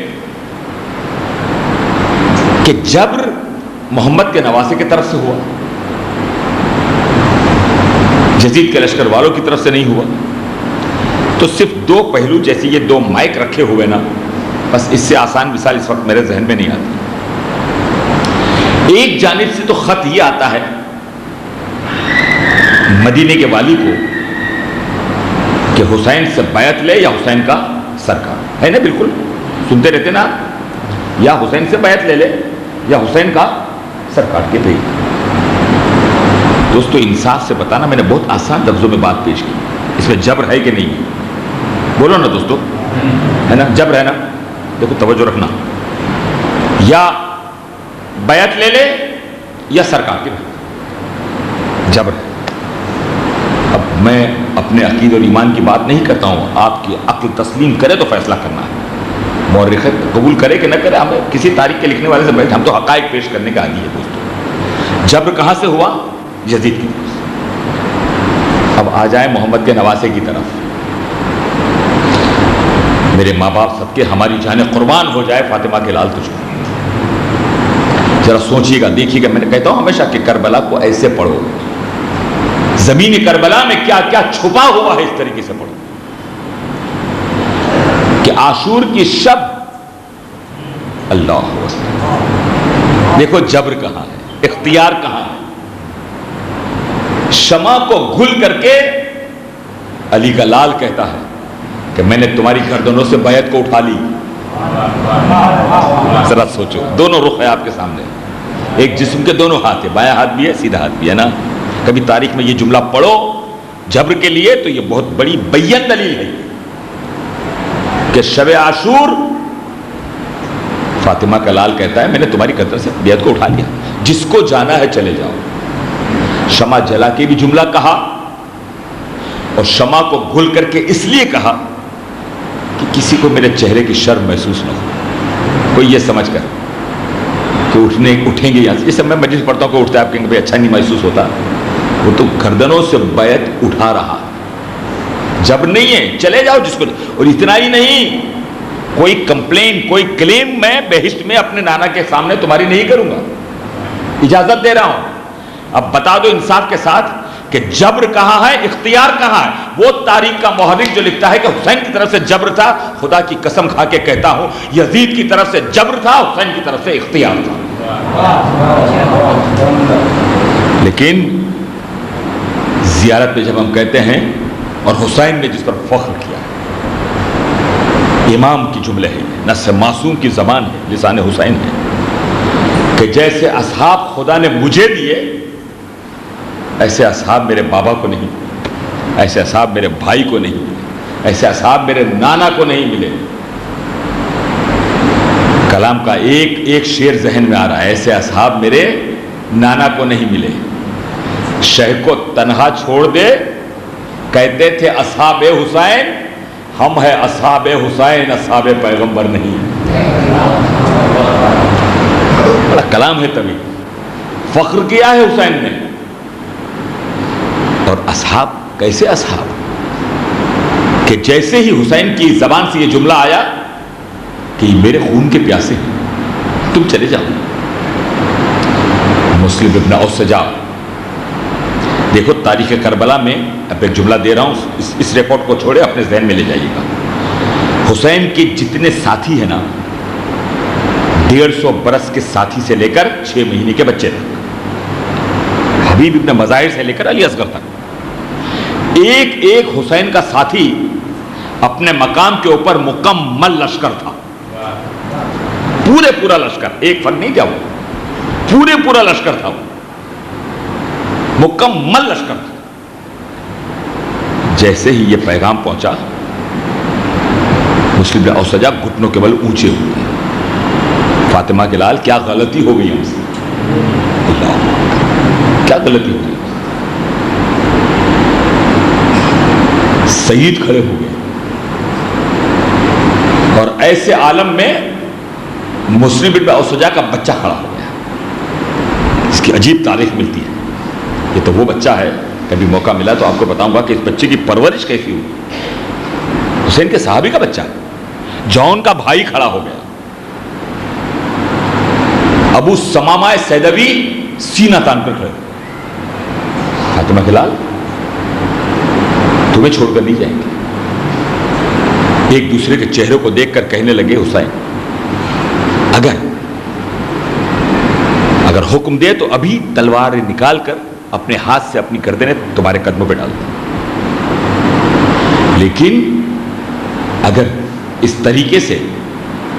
کہ جبر محمد کے نواسے کی طرف سے ہوا، یزید کے لشکر والوں کی طرف سے نہیں ہوا، تو صرف 2 پہلو جیسے یہ 2 مائک رکھے ہوئے نا، بس اس سے آسان مثال اس وقت میرے ذہن میں نہیں آتی. ایک جانب سے تو خط یہ آتا ہے مدینے کے والی کو کہ حسین سے بیعت لے یا حسین کا سرکار ہے نا، بالکل سنتے رہتے نا، یا حسین سے بیعت لے لے یا حسین کا سرکار کے بھائی. دوستو انصاف سے بتانا، میں نے بہت آسان لفظوں میں بات پیش کی، اس میں جبر ہے کہ نہیں؟ بولو نا دوستو، ہے نا؟ جبر ہے نا؟ دیکھو توجہ رکھنا، یا بیعت لے لے یا سرکار کے بھائی، جبر ہے. اب میں اپنے عقید اور ایمان کی بات نہیں کرتا ہوں، آپ کی عقل تسلیم کرے تو فیصلہ کرنا ہے، مورخ قبول کرے کہ نہ کرے. ہمیں کسی تاریخ کے لکھنے والے سے بیٹھے، ہم تو حقائق پیش کرنے کا عادی ہے دوستو. جبر کہاں سے ہوا؟ یزید کی طرف سے. اب آ جائیں محمد کے نواسے کی طرف. میرے ماں باپ سب کے ہماری جانیں قربان ہو جائے فاطمہ کے لال تجھ کو. ذرا سوچیے گا، دیکھیے گا. میں نے کہتا ہوں ہمیشہ کہ کربلا کو ایسے پڑھو، زمین کربلا میں کیا کیا چھپا ہوا ہے اس طریقے سے پڑھو کہ عاشور کی شب اللہ اکبر. دیکھو جبر کہاں ہے، اختیار کہاں ہے. شمع کو گھل کر کے علی کا لال کہتا ہے کہ میں نے تمہاری گردنوں سے بیعت کو اٹھا لی. ذرا سوچو، دونوں رخ ہے آپ کے سامنے، ایک جسم کے دونوں ہاتھ ہے، بایاں ہاتھ بھی ہے سیدھا ہاتھ بھی ہے نا. کبھی تاریخ میں یہ جملہ پڑھو جبر کے لیے تو یہ بہت بڑی بین دلیل ہے کہ شب عاشور فاطمہ کا لال کہتا ہے میں نے تمہاری گردن سے بیعت کو اٹھا لیا، جس کو جانا ہے چلے جاؤ. شمع جلا کے بھی جملہ کہا اور شمع کو گھل کر کے اس لیے کہا کہ کسی کو میرے چہرے کی شرم محسوس نہ ہو. کوئی یہ سمجھ کر کہ اٹھیں گے یہاں سے. جیسے میں مجلس پڑھتا ہوں کہ اٹھتا ہے, آپ کہیں گے بھائی اچھا نہیں محسوس ہوتا. وہ تو گردنوں سے بیعت اٹھا رہا, جب نہیں ہے چلے جاؤ جس کو. اور اتنا ہی نہیں, کوئی کمپلین, کوئی کلیم میں بہشت میں اپنے نانا کے سامنے تمہاری نہیں کروں گا, اجازت دے رہا ہوں. اب بتا دو انصاف کے ساتھ کہ جبر کہاں ہے, اختیار کہاں ہے؟ وہ تاریخ کا محرک جو لکھتا ہے کہ حسین کی طرف سے جبر تھا, خدا کی قسم کھا کے کہتا ہوں یزید کی طرف سے جبر تھا, حسین کی طرف سے اختیار تھا. لیکن زیارت میں جب ہم کہتے ہیں, اور حسین نے جس پر فخر کیا, امام کی جملے ہیں, نص معصوم کی زبان ہے, لسان حسین ہے, کہ جیسے اصحاب خدا نے مجھے دیے ایسے اصحاب میرے بابا کو نہیں, ایسے اصحاب میرے بھائی کو نہیں ملے, ایسے اصحاب میرے نانا کو نہیں ملے. کلام کا ایک ایک شعر ذہن میں آ رہا ہے, ایسے اصحاب میرے نانا کو نہیں ملے. شہ کو تنہا چھوڑ دے, کہتے تھے اصحاب حسین, ہم ہے اصحاب حسین, اصحاب پیغمبر نہیں. بڑا کلام ہے طویل, فخر کیا ہے حسین نے. اور اصحاب, کیسے اصحاب کہ جیسے ہی حسین کی زبان سے یہ جملہ آیا کہ یہ میرے خون کے پیاسے ہیں, تم چلے جاؤ. مسلم ابن اوسجا, دیکھو تاریخ کربلا میں, اب ایک جملہ دے رہا ہوں, اس ریکارڈ کو چھوڑے اپنے ذہن میں لے جائیے گا. حسین کے جتنے ساتھی ہیں نا, 150 برس کے ساتھی سے لے کر 6 مہینے کے بچے تک, حبیب ابن مظاہر سے لے کر علی اصغر تک, ایک ایک حسین کا ساتھی اپنے مقام کے اوپر مکمل لشکر تھا. پورا لشکر, ایک فرد نہیں کیا, وہ پورا لشکر تھا, وہ مکمل لشکر تھا. جیسے ہی یہ پیغام پہنچا, مسلم بن اوسجا گھٹنوں کے بل اونچے ہوئے, فاطمہ کے لال کیا غلطی ہو گئی ہم سے, کیا غلطی ہو گئی. سید کھڑے ہو گئے, اور ایسے عالم میں مسلم بن اوسجا کا بچہ کھڑا ہو گیا. اس کی عجیب تاریخ ملتی ہے. یہ تو وہ بچہ ہے, کبھی موقع ملا تو آپ کو بتاؤں گا کہ اس بچے کی پرورش کیسی ہوئی. حسین کے صحابی کا بچہ, جون کا بھائی کھڑا ہو گیا. ابو سمامہ سیدوی سینہ تان کر کھڑے, فاطمہ کے لال تمہیں چھوڑ کر نہیں جائیں گے. ایک دوسرے کے چہروں کو دیکھ کر کہنے لگے, حسین اگر حکم دے تو ابھی تلوار نکال کر اپنے ہاتھ سے اپنی گردنیں تمہارے قدموں پہ ڈال دیں, لیکن اگر اس طریقے سے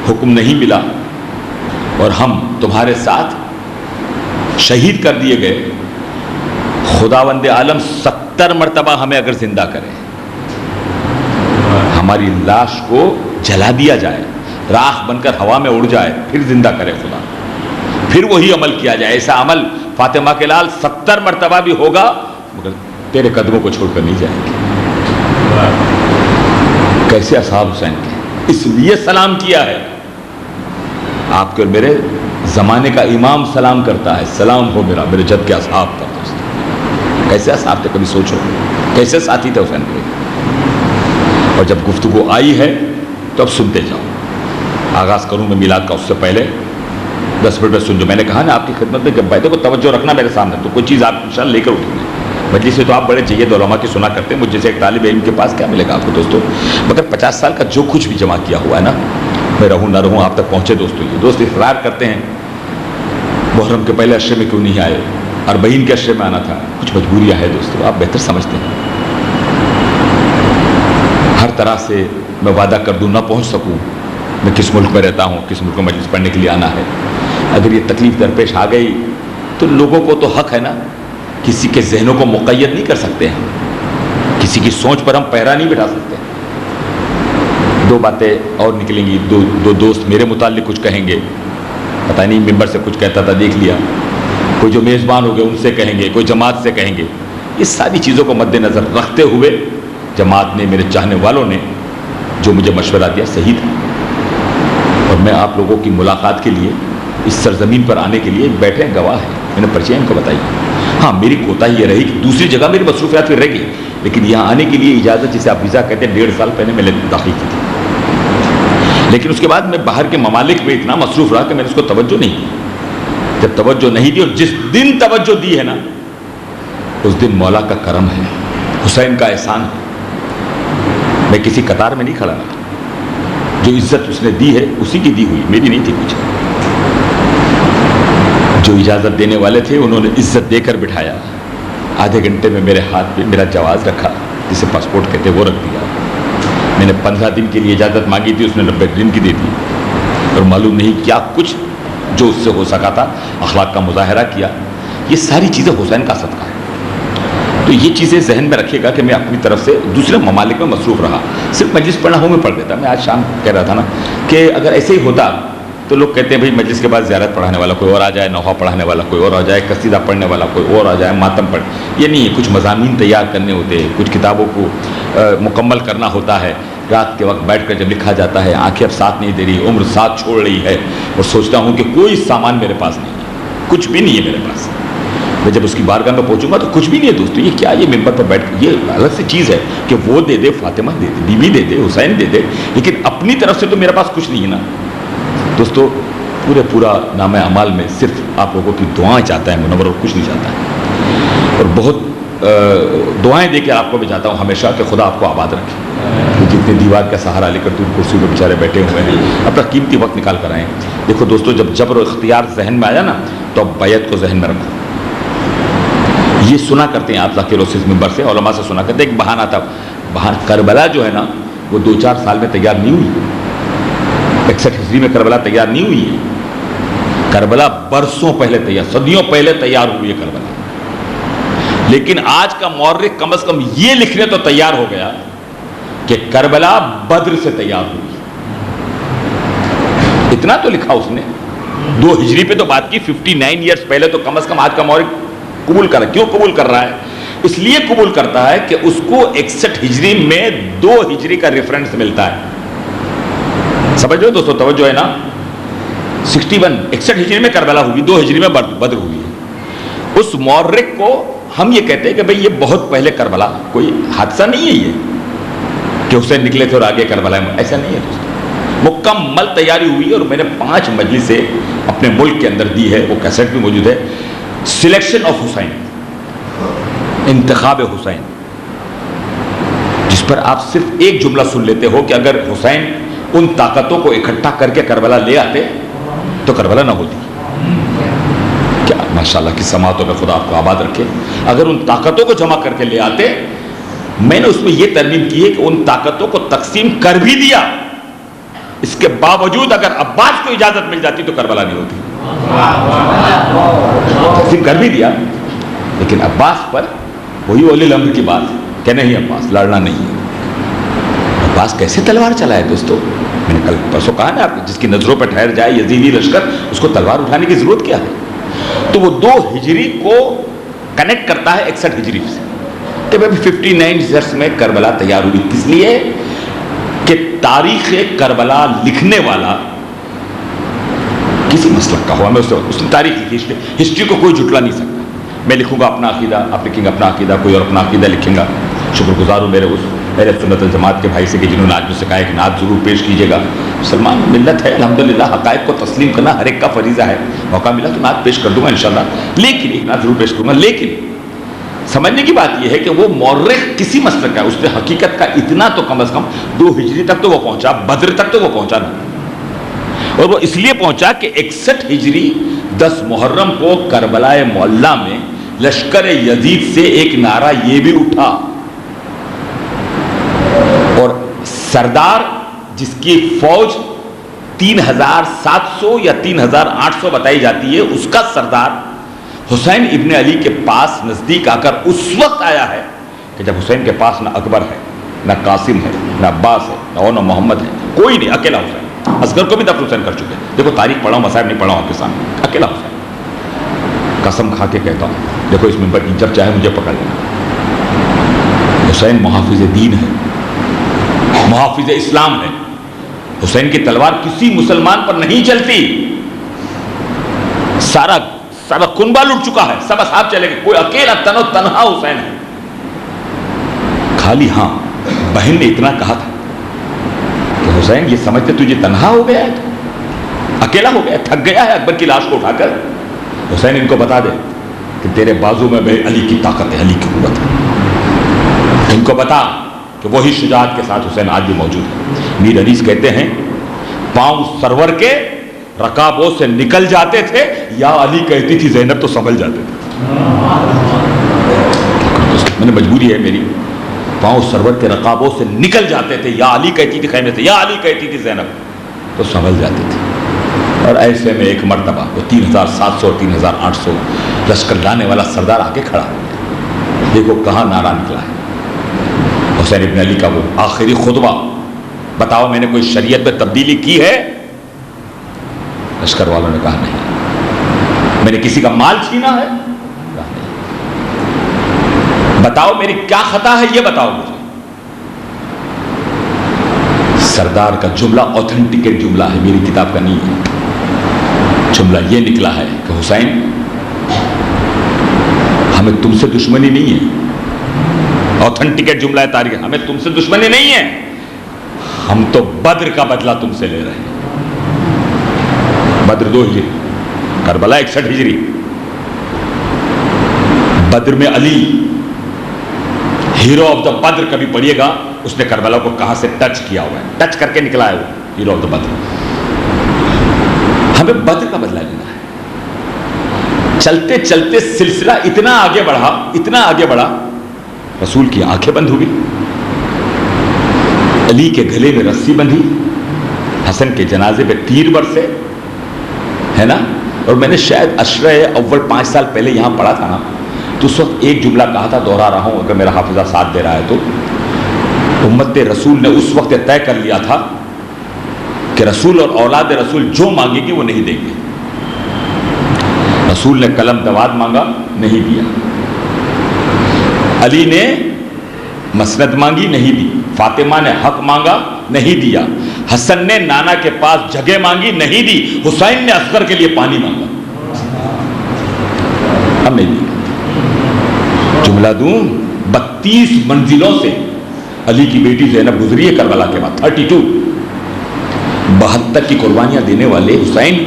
حکم نہیں ملا اور ہم تمہارے ساتھ شہید کر دیے گئے, خداوند عالم 70 مرتبہ ہمیں اگر زندہ کرے, ہماری لاش کو جلا دیا جائے, راکھ بن کر ہوا میں اڑ جائے, پھر زندہ کرے خدا, پھر وہی عمل کیا جائے. ایسا عمل فاطمہ کے لال 70 مرتبہ بھی ہوگا, مگر تیرے قدموں کو چھوڑ کر نہیں جائیں گے. کیسے اصحاب حسین کے, اس لیے سلام کیا ہے. آپ کے اور میرے زمانے کا امام سلام کرتا ہے, سلام ہو میرے جد کے اصحاب پر. کیسے اصحاب تھے, کبھی سوچو کیسے ساتھی تھے حسین کے. اور جب گفتگو آئی ہے تو اب سنتے جاؤ. آغاز کروں میں میلاد کا, اس سے پہلے 10 منٹ میں سن. جو میں نے کہا نا آپ کی خدمت میں, جب بیٹھے کو توجہ رکھنا میرے سامنے, تو کوئی چیز آپ انشاءاللہ لے کر اٹھیں گے. مجلس سے تو آپ بڑے جید علماء کی سنا کرتے ہیں, مجھ جیسے ایک طالب علم کے پاس کیا ملے گا آپ کو دوستو. مگر 50 سال کا جو کچھ بھی جمع کیا ہوا ہے نا, میں رہوں نہ رہوں آپ تک پہنچے. دوستو یہ دوست اقرار کرتے ہیں محرم کے پہلے عشرے میں کیوں نہیں آئے, اربعین کے عشرے میں آنا تھا, کچھ مجبوریاں ہیں دوستو, آپ بہتر سمجھتے ہیں. ہر طرح سے میں وعدہ کر دوں نہ پہنچ سکوں, میں کس ملک میں رہتا ہوں, کس ملک میں مجلس پڑھنے کے لیے آنا ہے. اگر یہ تکلیف درپیش آ گئی تو لوگوں کو تو حق ہے نا, کسی کے ذہنوں کو مقید نہیں کر سکتے ہیں, کسی کی سوچ پر ہم پہرا نہیں بٹھا سکتے. 2 باتیں اور نکلیں گی. دو دوست میرے متعلق کچھ کہیں گے, پتہ نہیں ممبر سے کچھ کہتا تھا دیکھ لیا, کوئی جو میزبان ہو گئے ان سے کہیں گے, کوئی جماعت سے کہیں گے. یہ ساری چیزوں کو مد نظر رکھتے ہوئے جماعت نے, میرے چاہنے والوں نے جو مجھے مشورہ دیا صحیح تھا, اور میں آپ لوگوں کی ملاقات کے لیے اس سرزمین پر آنے کے لیے بیٹھے ہیں، گواہ ہیں، میں نے پرچیاں ان کو بتائی. ہاں میری کوتاہی یہ رہی کہ دوسری جگہ میری مصروفیات پھر رہ گئی، لیکن یہاں آنے کے لیے اجازت جسے آپ ویزا کہتے ہیں 1.5 سال پہلے میں نے داخل کی تھی. لیکن اس کے بعد میں باہر کے ممالک میں اتنا مصروف رہا کہ میں نے اس کو توجہ نہیں کی. جب توجہ نہیں دی، اور جس دن توجہ دی ہے نا اس دن مولا کا کرم ہے، حسین کا احسان ہے. میں کسی قطار میں نہیں کھڑا رہا، جو عزت اس نے دی ہے اسی کی دی ہوئی، میری نہیں تھی کچھ. جو اجازت دینے والے تھے انہوں نے عزت دے کر بٹھایا. آدھے گھنٹے میں میرے ہاتھ پہ میرا جواز رکھا، جسے پاسپورٹ کہتے وہ رکھ دیا. میں نے 15 دن کے لیے اجازت مانگی تھی، اس نے 90 دن کی دی تھی. اور معلوم نہیں کیا کچھ جو اس سے ہو سکا تھا، اخلاق کا مظاہرہ کیا. یہ ساری چیزیں حسین کا صدقہ ہے. تو یہ چیزیں ذہن میں رکھیے گا کہ میں اپنی طرف سے دوسرے ممالک میں مصروف رہا. صرف مجلس پڑھنا ہو میں پڑھ دیتا. میں آج شام کہہ رہا تھا نا کہ اگر ایسے ہی ہوتا تو لوگ کہتے ہیں بھائی مجلس کے بعد زیارت پڑھانے والا کوئی اور آ جائے، نوحہ پڑھانے والا کوئی اور آ جائے، قصیدہ پڑھنے والا کوئی اور آ جائے، ماتم پڑھ. یہ نہیں ہے، کچھ مضامین تیار کرنے ہوتے ہیں، کچھ کتابوں کو مکمل کرنا ہوتا ہے. رات کے وقت بیٹھ کر جب لکھا جاتا ہے، آنکھیں اب ساتھ نہیں دے رہی، عمر ساتھ چھوڑ رہی ہے، اور سوچتا ہوں کہ کوئی سامان میرے پاس نہیں ہے، کچھ بھی نہیں ہے میرے پاس. میں جب اس کی بارگاہ میں پہنچوں گا تو کچھ بھی نہیں ہے دوستو. یہ کیا، یہ ممبر پر بیٹھ کر یہ الگ سی چیز ہے کہ وہ دے دے، فاطمہ دے دے، بیوی دے دے، حسین دے دے، لیکن اپنی طرف سے تو میرے پاس کچھ نہیں ہے نا دوستو. پورا نام اعمال میں صرف آپ لوگوں کی دعائیں چاہتا ہے منور، اور کچھ نہیں چاہتا ہے. اور بہت دعائیں دے کے آپ کو بھی چاہتا ہوں ہمیشہ کہ خدا آپ کو آباد رکھے. جتنے دیوار کا سہارا لے کر دور کرسی پہ بیچارے بیٹھے ہوئے ہیں، اپنا قیمتی وقت نکال کر آئیں. دیکھو دوستو، جب جبر و اختیار ذہن میں آیا نا تو اب بیعت کو ذہن میں رکھو. یہ سنا کرتے ہیں آپ کے روسیز ممبر سے، علماء سے سنا کرتے ہیں. ایک بہانہ تھا، کربلا جو ہے نا وہ 2-4 سال میں تیار نہیں ہوئی. 61 ہجری میں کربلا تیار نہیں ہوئی ہے. کربلا برسوں پہلے تیار، صدیوں پہلے تیار ہوئی ہے کربلا. لیکن آج کا مورخ کم از کم یہ لکھنے تو تیار ہو گیا کہ کربلا بدر سے تیار ہوئی. اتنا تو لکھا اس نے. 2 ہجری پہ تو بات کی، 59 ایئرز پہلے تو کم از کم آج کا مورخ قبول کر رہا ہے. کیوں قبول کر رہا ہے؟ اس لیے قبول کرتا ہے کہ اس کو 61 ہجری میں 2 ہجری کا ریفرنس ملتا ہے. سمجھ رہے ہو دوستو، توجہ ہے نا. 61 ہجری میں کربلا ہوئی، 2 ہجری میں بدر ہوئی. اس مورخ کو ہم یہ کہتے ہیں کہ بھئی یہ بہت پہلے کربلا، کوئی حادثہ نہیں ہے یہ کہ حسین نکلے تھے اور آگے کربلا میں، ایسا نہیں ہے دوستو. مکمل تیاری ہوئی. اور میں نے 5 مجلسیں اپنے ملک کے اندر دی ہے، وہ کیسٹ بھی موجود ہے. سلیکشن آف حسین، انتخاب حسین، جس پر آپ صرف ایک جملہ سن لیتے ہو کہ اگر حسین ان طاقتوں کو اکٹھا کر کے کربلا لے آتے تو کربلا نہ ہوتی. کیا ماشاءاللہ کی سماعتوں میں خدا آپ کو آباد رکھے. اگر ان طاقتوں کو جمع کر کے لے آتے، میں نے اس میں یہ ترمیم کی ہے کہ ان طاقتوں کو تقسیم کر بھی دیا، اس کے باوجود اگر عباس کو اجازت مل جاتی تو کربلا نہیں ہوتی. تقسیم کر بھی دیا، لیکن عباس پر وہی اولی الامر کی بات ہے کہ نہیں عباس لڑنا نہیں ہے. عباس کیسے تلوار چلائے دوستو؟ میں نے کل پرسوں کہا نا آپ کو، جس کی نظروں پر ٹھہر جائے یزیدی لشکر، اس کو تلوار اٹھانے کی ضرورت کیا ہے؟ تو وہ 2 ہجری کو کنیکٹ کرتا ہے 61 ہجری سے کہ 59 ایئرس میں کربلا تیار ہوئی. کس لیے؟ کہ تاریخ کربلا لکھنے والا کسی مسلک کا ہوا، میں اس نے تاریخ لکھی، ہسٹری کو کوئی جھٹلا نہیں سکتا. میں لکھوں گا اپنا عقیدہ، آپ لکھیں گا اپنا عقیدہ، کوئی اور اپنا عقیدہ لکھیں گا. شکر گزار ہوں میرے سنت الجماعت کے بھائی سے کہ جنہوں نے آج مجھ سے کہا ہے کہ نعت ضرور پیش کیجیے گا. مسلمان ملت ہے الحمدللہ، حقائق کو تسلیم کرنا ہر ایک کا فریضہ ہے. موقع ملا تو نعت پیش کر دوں گا انشاءاللہ، لیکن ایک نعت ضرور پیش کروں گا. لیکن سمجھنے کی بات یہ ہے کہ وہ مورخ کسی مسلک کا، اس نے حقیقت کا اتنا تو کم از کم 2 ہجری تک تو وہ پہنچا، بدر تک تو وہ پہنچا نہیں. اور وہ اس لیے پہنچا کہ 61 ہجری 10 محرم کو کربلا معلی میں لشکر یزید سے ایک نعرہ یہ بھی اٹھا، اور سردار جس کی فوج 3700 یا 3800 بتائی جاتی ہے، اس کا سردار حسین ابن علی کے پاس نزدیک آ کر اس وقت آیا ہے کہ جب حسین کے پاس نہ اکبر ہے، نہ قاسم ہے، نہ عباس ہے، نہ محمد ہے، کوئی نہیں، اکیلا حسین. اصغر کو بھی دفن حسین کر چکے. دیکھو تاریخ پڑھا ہوں، مصائب نہیں پڑھا ہوں آپ کے سامنے. اکیلا حسین. قسم کھا کے کہتا ہوں، دیکھو اس ممبر کی جب چاہے مجھے پکڑ لینا. حسین محافظ دین ہے، محافظ اسلام ہے. حسین کی تلوار کسی مسلمان پر نہیں چلتی. سارا کنبہ لٹ چکا ہے، سب اصحاب چلے گئے، کوئی اکیلا تنہا حسین ہے. خالی ہاں بہن نے اتنا کہا تھا کہ حسین یہ سمجھتے تجھے تنہا ہو گیا ہے، تو اکیلا ہو گیا، تھک گیا ہے اکبر کی لاش کو اٹھا کر. حسین ان کو بتا دے کہ تیرے بازو میں علی کی طاقت ہے، علی کی قوت ہے. ان کو بتا کہ وہی شجاعت کے ساتھ حسین آج بھی موجود ہے. میر انیس کہتے ہیں پاؤں سرور کے رکابوں سے نکل جاتے تھے، یا علی کہتی تھی زینب تو سنبھل جاتے تھے. میں نے مجبوری ہے میری، پاؤں سرور کے رکابوں سے نکل جاتے تھے، یا علی کہتی تھی خیمے سے، یا علی کہتی تھی زینب تو سنبھل جاتے تھے. اور ایسے میں ایک مرتبہ وہ 3700 اور 3800 لشکر لانے والا سردار آ کے کھڑا ہو گیا. دیکھو کہاں نعرہ نکلا ہے حسین ابن علی کا وہ آخری خطبہ. بتاؤ میں نے کوئی شریعت میں تبدیلی کی ہے؟ لشکر والوں نے کہا نہیں. میں نے کسی کا مال چھینا ہے؟ کہا نہیں. بتاؤ میری کیا خطا ہے، یہ بتاؤ مجھے. سردار کا جملہ اوتھینٹیکیٹ جملہ ہے، میری کتاب کا نہیں ہے. جملہ یہ نکلا ہے کہ حسین ہمیں تم سے دشمنی نہیں ہے. اوتھینٹیکیٹ جملہ ہے تاریخ، ہمیں تم سے دشمنی نہیں ہے، ہم تو بدر کا بدلہ تم سے لے رہے ہیں. بدر 2 ہجری، کربلا 61 ہجری. بدر میں علی ہیرو آف دا بدر کبھی پڑھیے گا، اس نے کربلا کو کہاں سے ٹچ کیا ہوا ہے، ٹچ کر کے نکلا ہے وہ ہیرو آف دا بدر. ہمیں بدر کا بدلہ لینا ہے. چلتے چلتے سلسلہ اتنا آگے بڑھا رسول کی آنکھیں بند ہو گئی، علی کے گلے میں رسی بندھی، حسن کے جنازے پہ تیر برسے، ہے نا. اور میں نے شاید عشرہ اول 5 سال پہلے یہاں پڑھا تھا نا، تو اس وقت ایک جملہ کہا تھا، دوہرا رہا ہوں اگر میرا حافظہ ساتھ دے رہا ہے تو. امت رسول نے اس وقت طے کر لیا تھا کہ رسول اور اولاد رسول جو مانگے گی وہ نہیں دیں گے. رسول نے قلم دوات مانگا، نہیں دیا. علی نے مسند مانگی، نہیں دی. فاطمہ نے حق مانگا، نہیں دیا. حسن نے نانا کے پاس جگہ مانگی، نہیں دی. حسین نے اصغر کے لیے پانی مانگا، ہم نہیں دی. جملہ دوں، 32 منزلوں سے علی کی بیٹی زینب گزری ہے کربلا کے بعد. 32 72 کی قربانیاں دینے والے حسین،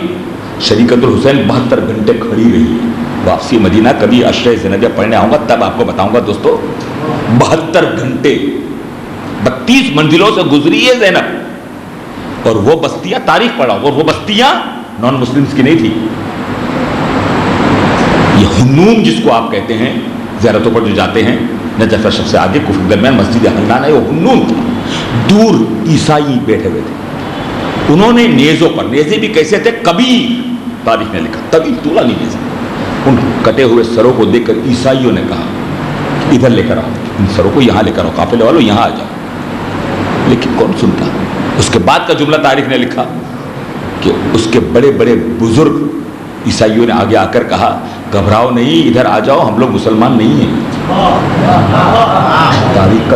شریکت الحسین 72 گھنٹے کھڑی رہی ہے. واپسی مدینہ کبھی عشرہ زینب پڑھنے آؤں گا تب آپ کو بتاؤں گا دوستو. 72 گھنٹے 32 منزلوں سے گزری ہے زینب. اور وہ بستیاں تاریخ پڑھا، اور وہ بستیاں نان مسلمز کی نہیں تھی. یہ ہنون جس کو آپ کہتے ہیں، زیارتوں پر جو جاتے ہیں نجف اشرف سے آگے کفر کے درمیان مسجد حنان ہے، وہ ہنون تھا. دور عیسائی بیٹھے ہوئے تھے. انہوں نے نیزوں پر، نیزے بھی کیسے تھے، کبیر تاریخ نے لکھا، طویل طولہ نہیں نیزے. ان کٹے ہوئے سروں کو دیکھ کر عیسائیوں نے کہا ادھر لے کر آؤ، ان سروں کو یہاں لے کر آؤ، قافلے والوں یہاں آ جاؤ. لیکن کون سنتا. اس کے بعد کا جملہ تاریخ نے لکھا کہ اس کے بڑے بڑے بزرگ عیسائیوں نے آگے آ کر کہا گھبراؤ نہیں، ادھر آ جاؤ، ہم لوگ مسلمان نہیں ہیں. تاریخ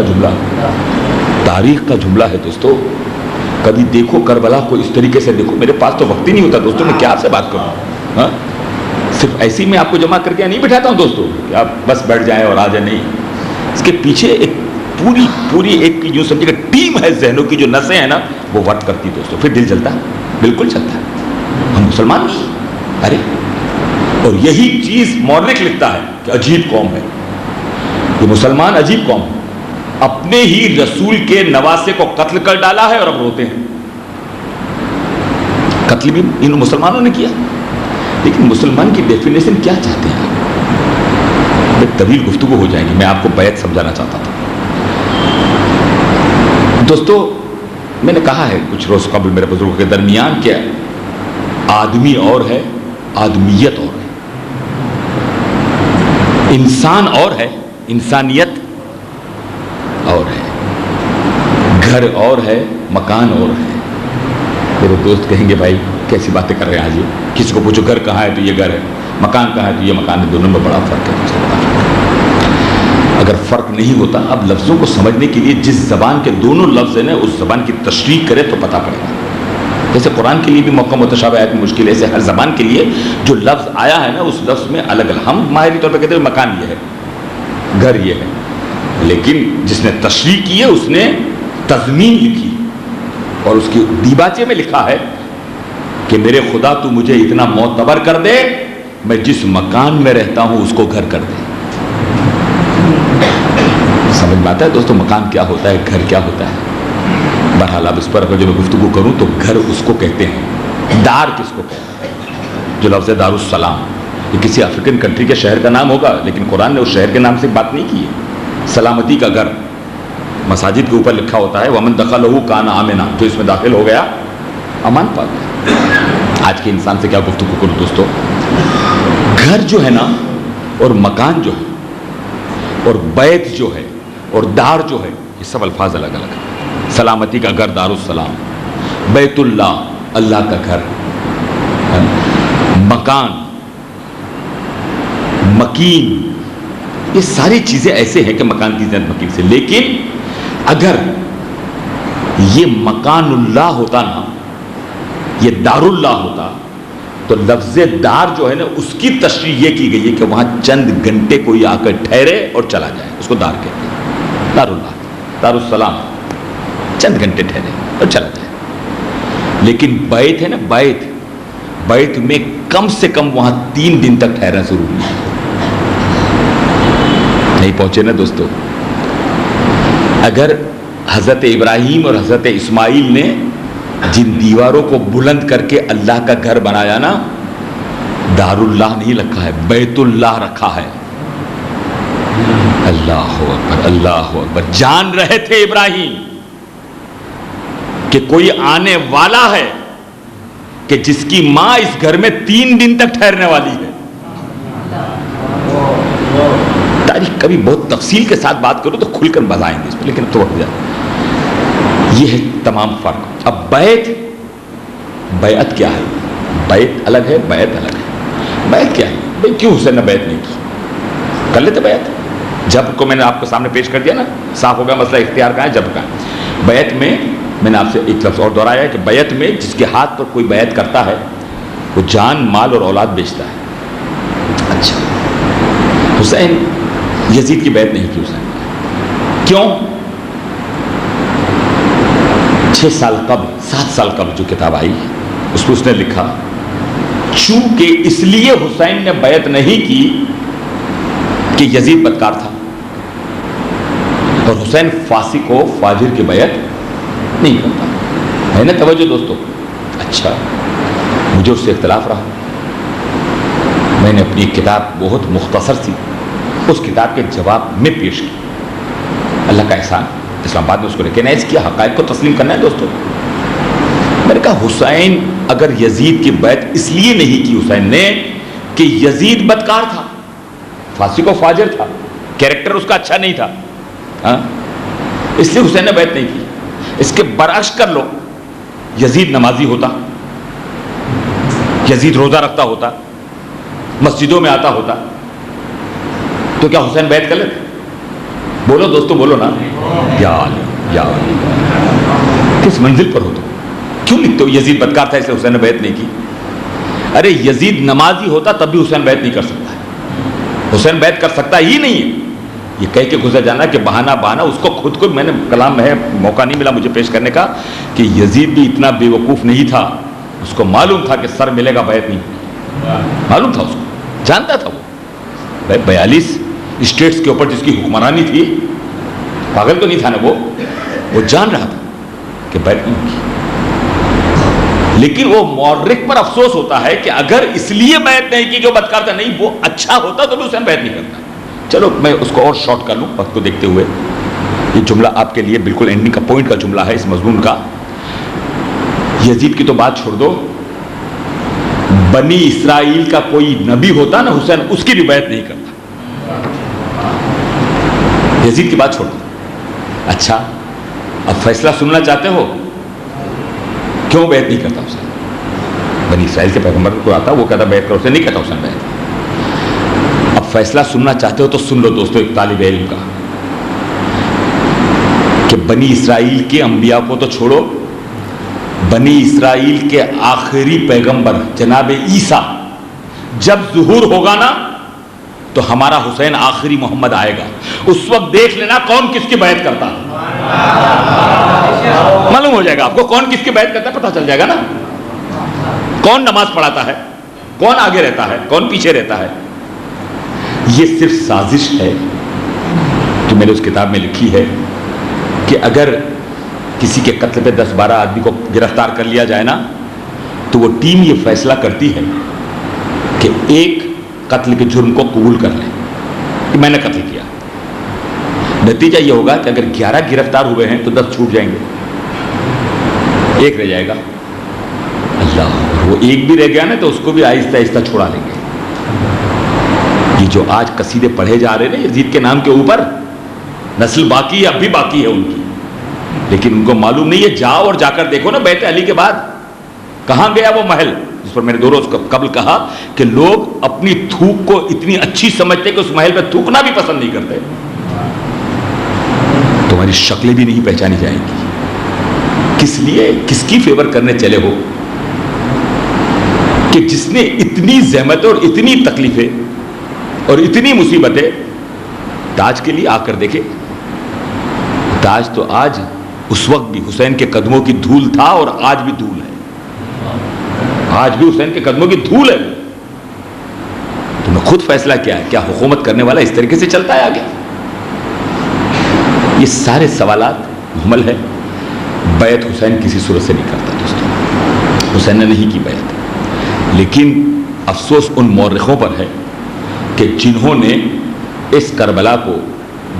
کا جملہ ہے دوستو. کبھی دیکھو کربلا کو اس طریقے سے دیکھو. میرے پاس تو وقت ہی نہیں ہوتا دوستو، میں کیا آپ سے بات کروں. صرف ایسی میں آپ کو جمع کر کے نہیں بٹھاتا ہوں دوستو کہ آپ بس بیٹھ جائیں اور آ جائیں، نہیں. اس کے پیچھے ایک پوری ایک جو سمجھے کہ ٹیم ہے، ذہنوں کی جو نسیں ہیں نا وہ ورک کرتی دوستو. پھر دل چلتا ہے، بالکل چلتا ہے. ہم مسلمان نہیں. ارے اور یہی چیز مورخ لکھتا ہے کہ عجیب قوم ہے یہ مسلمان، عجیب قوم ہے. اپنے ہی رسول کے نواسے کو قتل کر ڈالا ہے اور اب روتے ہیں. قتل بھی ان مسلمانوں نے کیا. لیکن مسلمان کی ڈیفینیشن کیا چاہتے ہیں آپ؟ ایک طویل گفتگو ہو جائے گی. میں آپ کو بیعت سمجھانا چاہتا تھا دوستو. میں نے کہا ہے کچھ روز قبل میرے بزرگوں کے درمیان کہ آدمی اور ہے، آدمیت اور ہے. انسان اور ہے، انسانیت اور ہے. گھر اور ہے، مکان اور ہے. میرے دوست کہیں گے بھائی کیسی باتیں کر رہے ہیں آج یہ. کسی کو پوچھو گھر کہاں ہے تو یہ گھر ہے، مکان کہاں ہے تو یہ مکان ہے. دونوں میں بڑا فرق ہے. اگر فرق نہیں ہوتا، اب لفظوں کو سمجھنے کے لیے جس زبان کے دونوں لفظ ہیں اس زبان کی تشریح کرے تو پتہ پڑے گا. جیسے قرآن کے لیے بھی موقع متشابہات مشکل ہے، ایسے ہر زبان کے لیے جو لفظ آیا ہے نا اس لفظ میں الگ الگ، ہم ماہری طور پہ کہتے ہیں مکان یہ ہے، گھر یہ ہے، لیکن جس نے تشریح کی ہے اس نے تضمین لکھی اور اس کی دیباچے میں لکھا ہے کہ میرے خدا تو مجھے اتنا معتبر کر دے، میں جس مکان میں رہتا ہوں اس کو گھر کر دے۔ سمجھ میں آتا ہے دوستو مکان کیا ہوتا ہے، گھر کیا ہوتا ہے؟ بہرحال اب اس پر اگر جو میں گفتگو کروں تو گھر اس کو کہتے ہیں، دار کس کو کہتے ہیں؟ جو لفظ دار السلام، یہ کسی افریقن کنٹری کے شہر کا نام ہوگا، لیکن قرآن نے اس شہر کے نام سے بات نہیں کی ہے۔ سلامتی کا گھر، مساجد کے اوپر لکھا ہوتا ہے وَمَن دَخَلَهُ كَانَ آمِنًا، جو اس میں داخل ہو گیا امان پا گیا۔ آج کے انسان سے کیا گفتگو کروں دوستو؟ گھر جو ہے نا اور مکان جو ہے اور بیت جو ہے اور دار جو ہے، یہ سب الفاظ الگ الگ ہیں۔ سلامتی کا گھر دار السلام، بیت اللہ اللہ کا گھر، مکان، مکین، یہ ساری چیزیں ایسے ہیں کہ مکان کی زیادہ مکین سے، لیکن اگر یہ مکان اللہ ہوتا نا، یہ دار اللہ ہوتا تو لفظ دار جو ہے نا اس کی تشریح یہ کی گئی ہے کہ وہاں چند گھنٹے کوئی آ کر ٹھہرے اور چلا جائے، اس کو دار کہتے ہیں، دار اللہ، دار السلام، چند گھنٹے ٹھہرے اور چلا جائے۔ لیکن بیت ہے نا، بیت میں کم سے کم وہاں 3 دن تک ٹھہرنا ضروری ہے۔ نہیں پہنچے نا دوستو؟ اگر حضرت ابراہیم اور حضرت اسماعیل نے جن دیواروں کو بلند کر کے اللہ کا گھر بنایا نا، دار اللہ نہیں رکھا ہے، بیت اللہ رکھا ہے۔ اللہ اکبر، اللہ اکبر۔ جان رہے تھے ابراہیم کہ کوئی آنے والا ہے کہ جس کی ماں اس گھر میں 3 دن تک ٹھہرنے والی ہے۔ تاریخ کبھی بہت تفصیل کے ساتھ بات کروں تو کھل کر بتائیں گے اس پہ، لیکن تو وقت جائے۔ یہ ہے تمام فرق۔ اب بیعت کیا ہے؟ بیعت الگ ہے، بیعت الگ ہے۔ بیعت کیا ہے؟ بھئی کیوں حسین نے بیعت نہیں کی؟ کر لیتے بیعت؟ جب کو میں نے آپ کو سامنے پیش کر دیا نا، صاف ہو گیا مسئلہ اختیار کا ہے، جب کا ہے۔ بیعت میں نے آپ سے ایک لفظ اور دہرایا ہے کہ بیعت میں جس کے ہاتھ پر کوئی بیعت کرتا ہے وہ جان، مال اور اولاد بیچتا ہے۔ اچھا، حسین یزید کی بیعت نہیں کی حسین، کیوں؟ 6 سال قبل، 7 سال قبل جو کتاب آئی اس میں اس نے لکھا چونکہ اس لیے حسین نے بیعت نہیں کی کہ یزید بدکار تھا اور حسین فاسق و فاجر کی بیعت نہیں کرتا ہے نا۔ توجہ دوستو، اچھا مجھے اس سے اختلاف رہا، میں نے اپنی ایک کتاب بہت مختصر سی اس کتاب کے جواب میں پیش کی، اللہ کا احسان، اسلام آباد میں اس کو ریکگنائز کیا، حقائق کو تسلیم کرنا ہے دوستو۔ میں نے کہا حسین اگر یزید کی بیعت اس لیے نہیں کی حسین نے کہ یزید بدکار تھا، فاسق و فاجر تھا، کیریکٹر اس کا اچھا نہیں تھا، اس لیے حسین نے بیعت نہیں کی۔ اس کے برعکس کر لو، یزید نمازی ہوتا، یزید روزہ رکھتا ہوتا، مسجدوں میں آتا ہوتا، تو کیا حسین بیعت کر لیتے؟ بولو دوستو، بولو نا، یا علی، یا علی، کس منزل پر ہو تو کیوں لکھتے ہو یزید بدکار تھا اس لیے حسین نے بیعت نہیں کی؟ ارے یزید نمازی ہوتا تب بھی حسین بیعت نہیں کر سکتا ہے، حسین بیعت کر سکتا ہی نہیں ہے۔ یہ کہہ کے گزر جانا کہ بہانہ اس کو خود کو، میں نے کلام میں موقع نہیں ملا مجھے پیش کرنے کا، کہ یزید بھی اتنا بے وقوف نہیں تھا، اس کو معلوم تھا کہ سر ملے گا بیعت نہیں، معلوم تھا، اس کو جانتا تھا، وہ 42 اسٹیٹس کے اوپر جس کی حکمرانی تھی، پاگل تو نہیں تھا نا وہ جان رہا تھا کہ بیعت نہیں کی، لیکن وہ مورخ پر افسوس ہوتا ہے کہ اگر اس لیے بیعت نہیں کی جو بدکار تھا، نہیں وہ اچھا ہوتا تو بھی حسین بیعت نہیں کرتا۔ چلو میں اس کو اور شارٹ کر لوں وقت کو دیکھتے ہوئے، یہ جملہ آپ کے لیے بالکل اینڈنگ کا پوائنٹ کا جملہ ہے اس مضمون کا۔ یزید کی تو بات چھوڑ دو، بنی اسرائیل کا کوئی نبی ہوتا نا حسین اس کی بھی بیعت نہیں کرتا، یزید کی بات چھوڑ دو۔ اچھا اب فیصلہ سننا چاہتے ہو کیوں بیعت نہیں کرتا حسین؟ بنی اسرائیل کے پیغمبر کو آتا، وہ کہتا بیعت کرو، اسے نہیں کہتا حسین بیعت۔ اب فیصلہ سننا چاہتے ہو تو سن لو دوستو ایک طالب علم کا، کہ بنی اسرائیل کے انبیاء کو تو چھوڑو، بنی اسرائیل کے آخری پیغمبر جناب عیسیٰ جب ظہور ہوگا نا تو ہمارا حسین آخری محمد آئے گا. اس وقت دیکھ لینا کون کس کی بیعت کرتا ہے, معلوم ہو جائے گا آپ کو کون کس کی بیعت کرتا ہے, پتہ چل جائے گا نا کون نماز پڑھاتا ہے, کون آگے رہتا ہے, کون پیچھے رہتا ہے. یہ صرف سازش ہے جو میں نے اس کتاب میں لکھی ہے کہ اگر کسی کے قتل پہ 10-12 آدمی کو گرفتار کر لیا جائے نا تو وہ ٹیم یہ فیصلہ کرتی ہے کہ ایک قتل کے جرم کو قبول کر لیں کہ میں نے قتل کیا. نتیجہ یہ ہوگا کہ اگر 11 گرفتار ہوئے ہیں تو 10 چھوٹ جائیں گے, ایک رہ جائے گا. اللہ, وہ ایک بھی رہ گیا نا تو اس کو بھی آہستہ آہستہ چھوڑا لیں گے. یہ جو آج قصیدے پڑھے جا رہے ہیں یزید کے نام کے اوپر, نسل باقی ہے, اب بھی باقی ہے ان کی, لیکن ان کو معلوم نہیں ہے. جاؤ اور جا کر دیکھو نا بیت علی کے بعد کہاں گیا وہ محل جس پر میں نے 2 روز قبل کہا کہ لوگ اپنی تھوک کو اتنی اچھی سمجھتے کہ اس محل پہ تھوکنا بھی پسند نہیں کرتے. تمہاری شکلیں بھی نہیں پہچانی جائیں گی. کس لیے, کس کی فیور کرنے چلے ہو کہ جس نے اتنی زحمتیں اور اتنی تکلیفیں اور اتنی مصیبتیں تاج کے لیے آ کر دیکھے. تاج تو آج اس وقت بھی حسین کے قدموں کی دھول تھا اور آج بھی دھول ہے, آج بھی حسین کے قدموں کی دھول ہے. تم نے خود فیصلہ کیا ہے, کیا حکومت کرنے والا اس طریقے سے چلتا ہے آگے؟ یہ سارے سوالات محمل ہے. بیعت حسین کسی صورت سے نہیں کرتا دوستوں, حسین نے نہیں کی بیعت. لیکن افسوس ان مورخوں پر ہے کہ جنہوں نے اس کربلا کو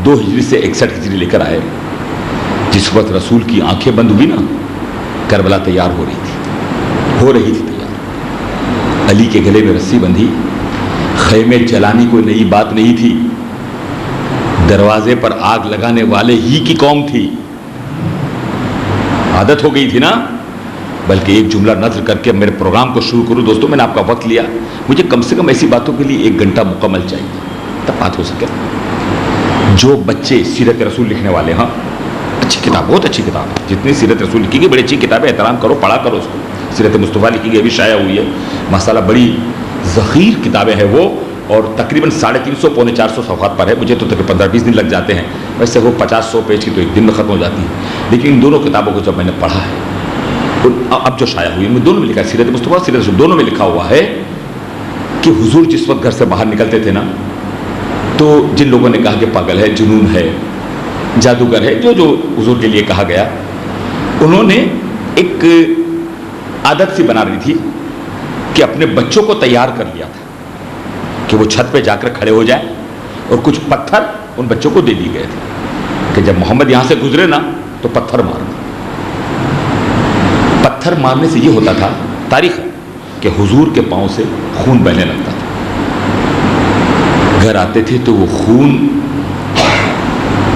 2 ہجری سے 61 ہجری لے کر آئے. جس وقت رسول کی آنکھیں بند ہوئی نا, کربلا تیار ہو رہی تھی تیار. علی کے گلے میں رسی بندھی, خیمے جلانی کوئی نئی بات نہیں تھی, دروازے پر آگ لگانے والے ہی کی قوم تھی, عادت ہو گئی تھی نا. بلکہ ایک جملہ نظر کر کے میرے پروگرام کو شروع کروں. دوستوں میں نے آپ کا وقت لیا, مجھے کم سے کم ایسی باتوں کے لیے 1 گھنٹہ مکمل چاہیے تب بات ہو سکے. جو بچے سیرت رسول لکھنے والے, ہاں اچھی کتاب, بہت اچھی کتاب ہے, جتنی سیرت رسول لکھی گئی بڑی اچھی کتاب ہے, احترام کرو, پڑھا کرو اس کو. سیرت مصطفیٰ لکھی گئی, ابھی شائع ہوئی ہے مسئلہ, بڑی ذخیر کتابیں ہیں وہ, اور تقریباً 350-450 صفحات پر ہے. مجھے تو تقریباً 15-20 دن لگ جاتے ہیں, ویسے وہ 50-100 پیج کی تو 1 دن میں ختم ہو جاتی ہے. لیکن ان دونوں کتابوں کو جب میں نے پڑھا ہے, اب جو شائع ہوئی ان دونوں میں لکھا ہے, سیرت مصطفیٰ سیرت رسول دونوں میں لکھا ہوا ہے کہ حضور جس وقت گھر سے باہر نکلتے تھے نا تو جن لوگوں نے کہا کہ پاگل ہے, جنون ہے, جادوگر ہے, جو حضور کے لیے کہا گیا, انہوں نے ایک عادت سی بنا رہی تھی کہ اپنے بچوں کو تیار کر لیا تھا کہ وہ چھت پہ جا کر کھڑے ہو جائیں, اور کچھ پتھر ان بچوں کو دے دیے گئے تھے کہ جب محمد یہاں سے گزرے نا تو پتھر مارنا. پتھر مارنے سے یہ ہوتا تھا, تاریخ ہے کہ حضور کے پاؤں سے خون بہنے لگتا تھا. گھر آتے تھے تو وہ خون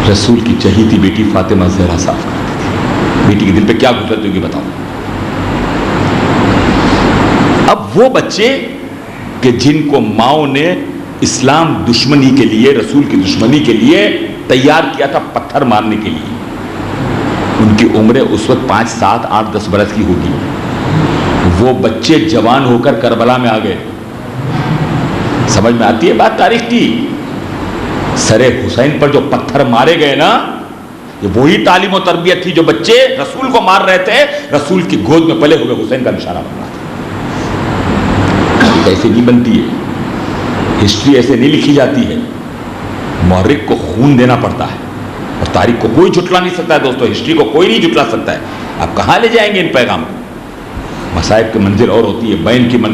رسول کی چہیتی بیٹی فاطمہ زہرا صاف کرتی تھی. بیٹی کے دل پہ کیا گزرتی ہوگی بتاؤ. اب وہ بچے کہ جن کو ماؤں نے اسلام دشمنی کے لیے, رسول کی دشمنی کے لیے تیار کیا تھا پتھر مارنے کے لیے, ان کی عمریں اس وقت 5, 7, 8, 10 برس کی ہوگی. وہ بچے جوان ہو کر کربلا میں آ گئے. سمجھ میں آتی ہے بات تاریخ کی. سر حسین پر جو پتھر مارے گئے نا, یہ وہی تعلیم و تربیت تھی جو بچے رسول کو مار رہے تھے, رسول کی گود میں پلے ہوئے حسین کا نشانہ بن رہا تھا. ایسے نہیں بنتی ہے ہسٹری, ایسے نہیں لکھی جاتی ہے. مورخ کو خون دینا پڑتا ہے, اور تاریخ کو کوئی جھٹلا نہیں سکتا ہے دوستو, ہسٹری کو کوئی نہیں جھٹلا سکتا ہے. آپ کہاں لے جائیں گے ان پیغام کو؟ مصائب کی منزل اور ہوتی ہے, بین کی منزل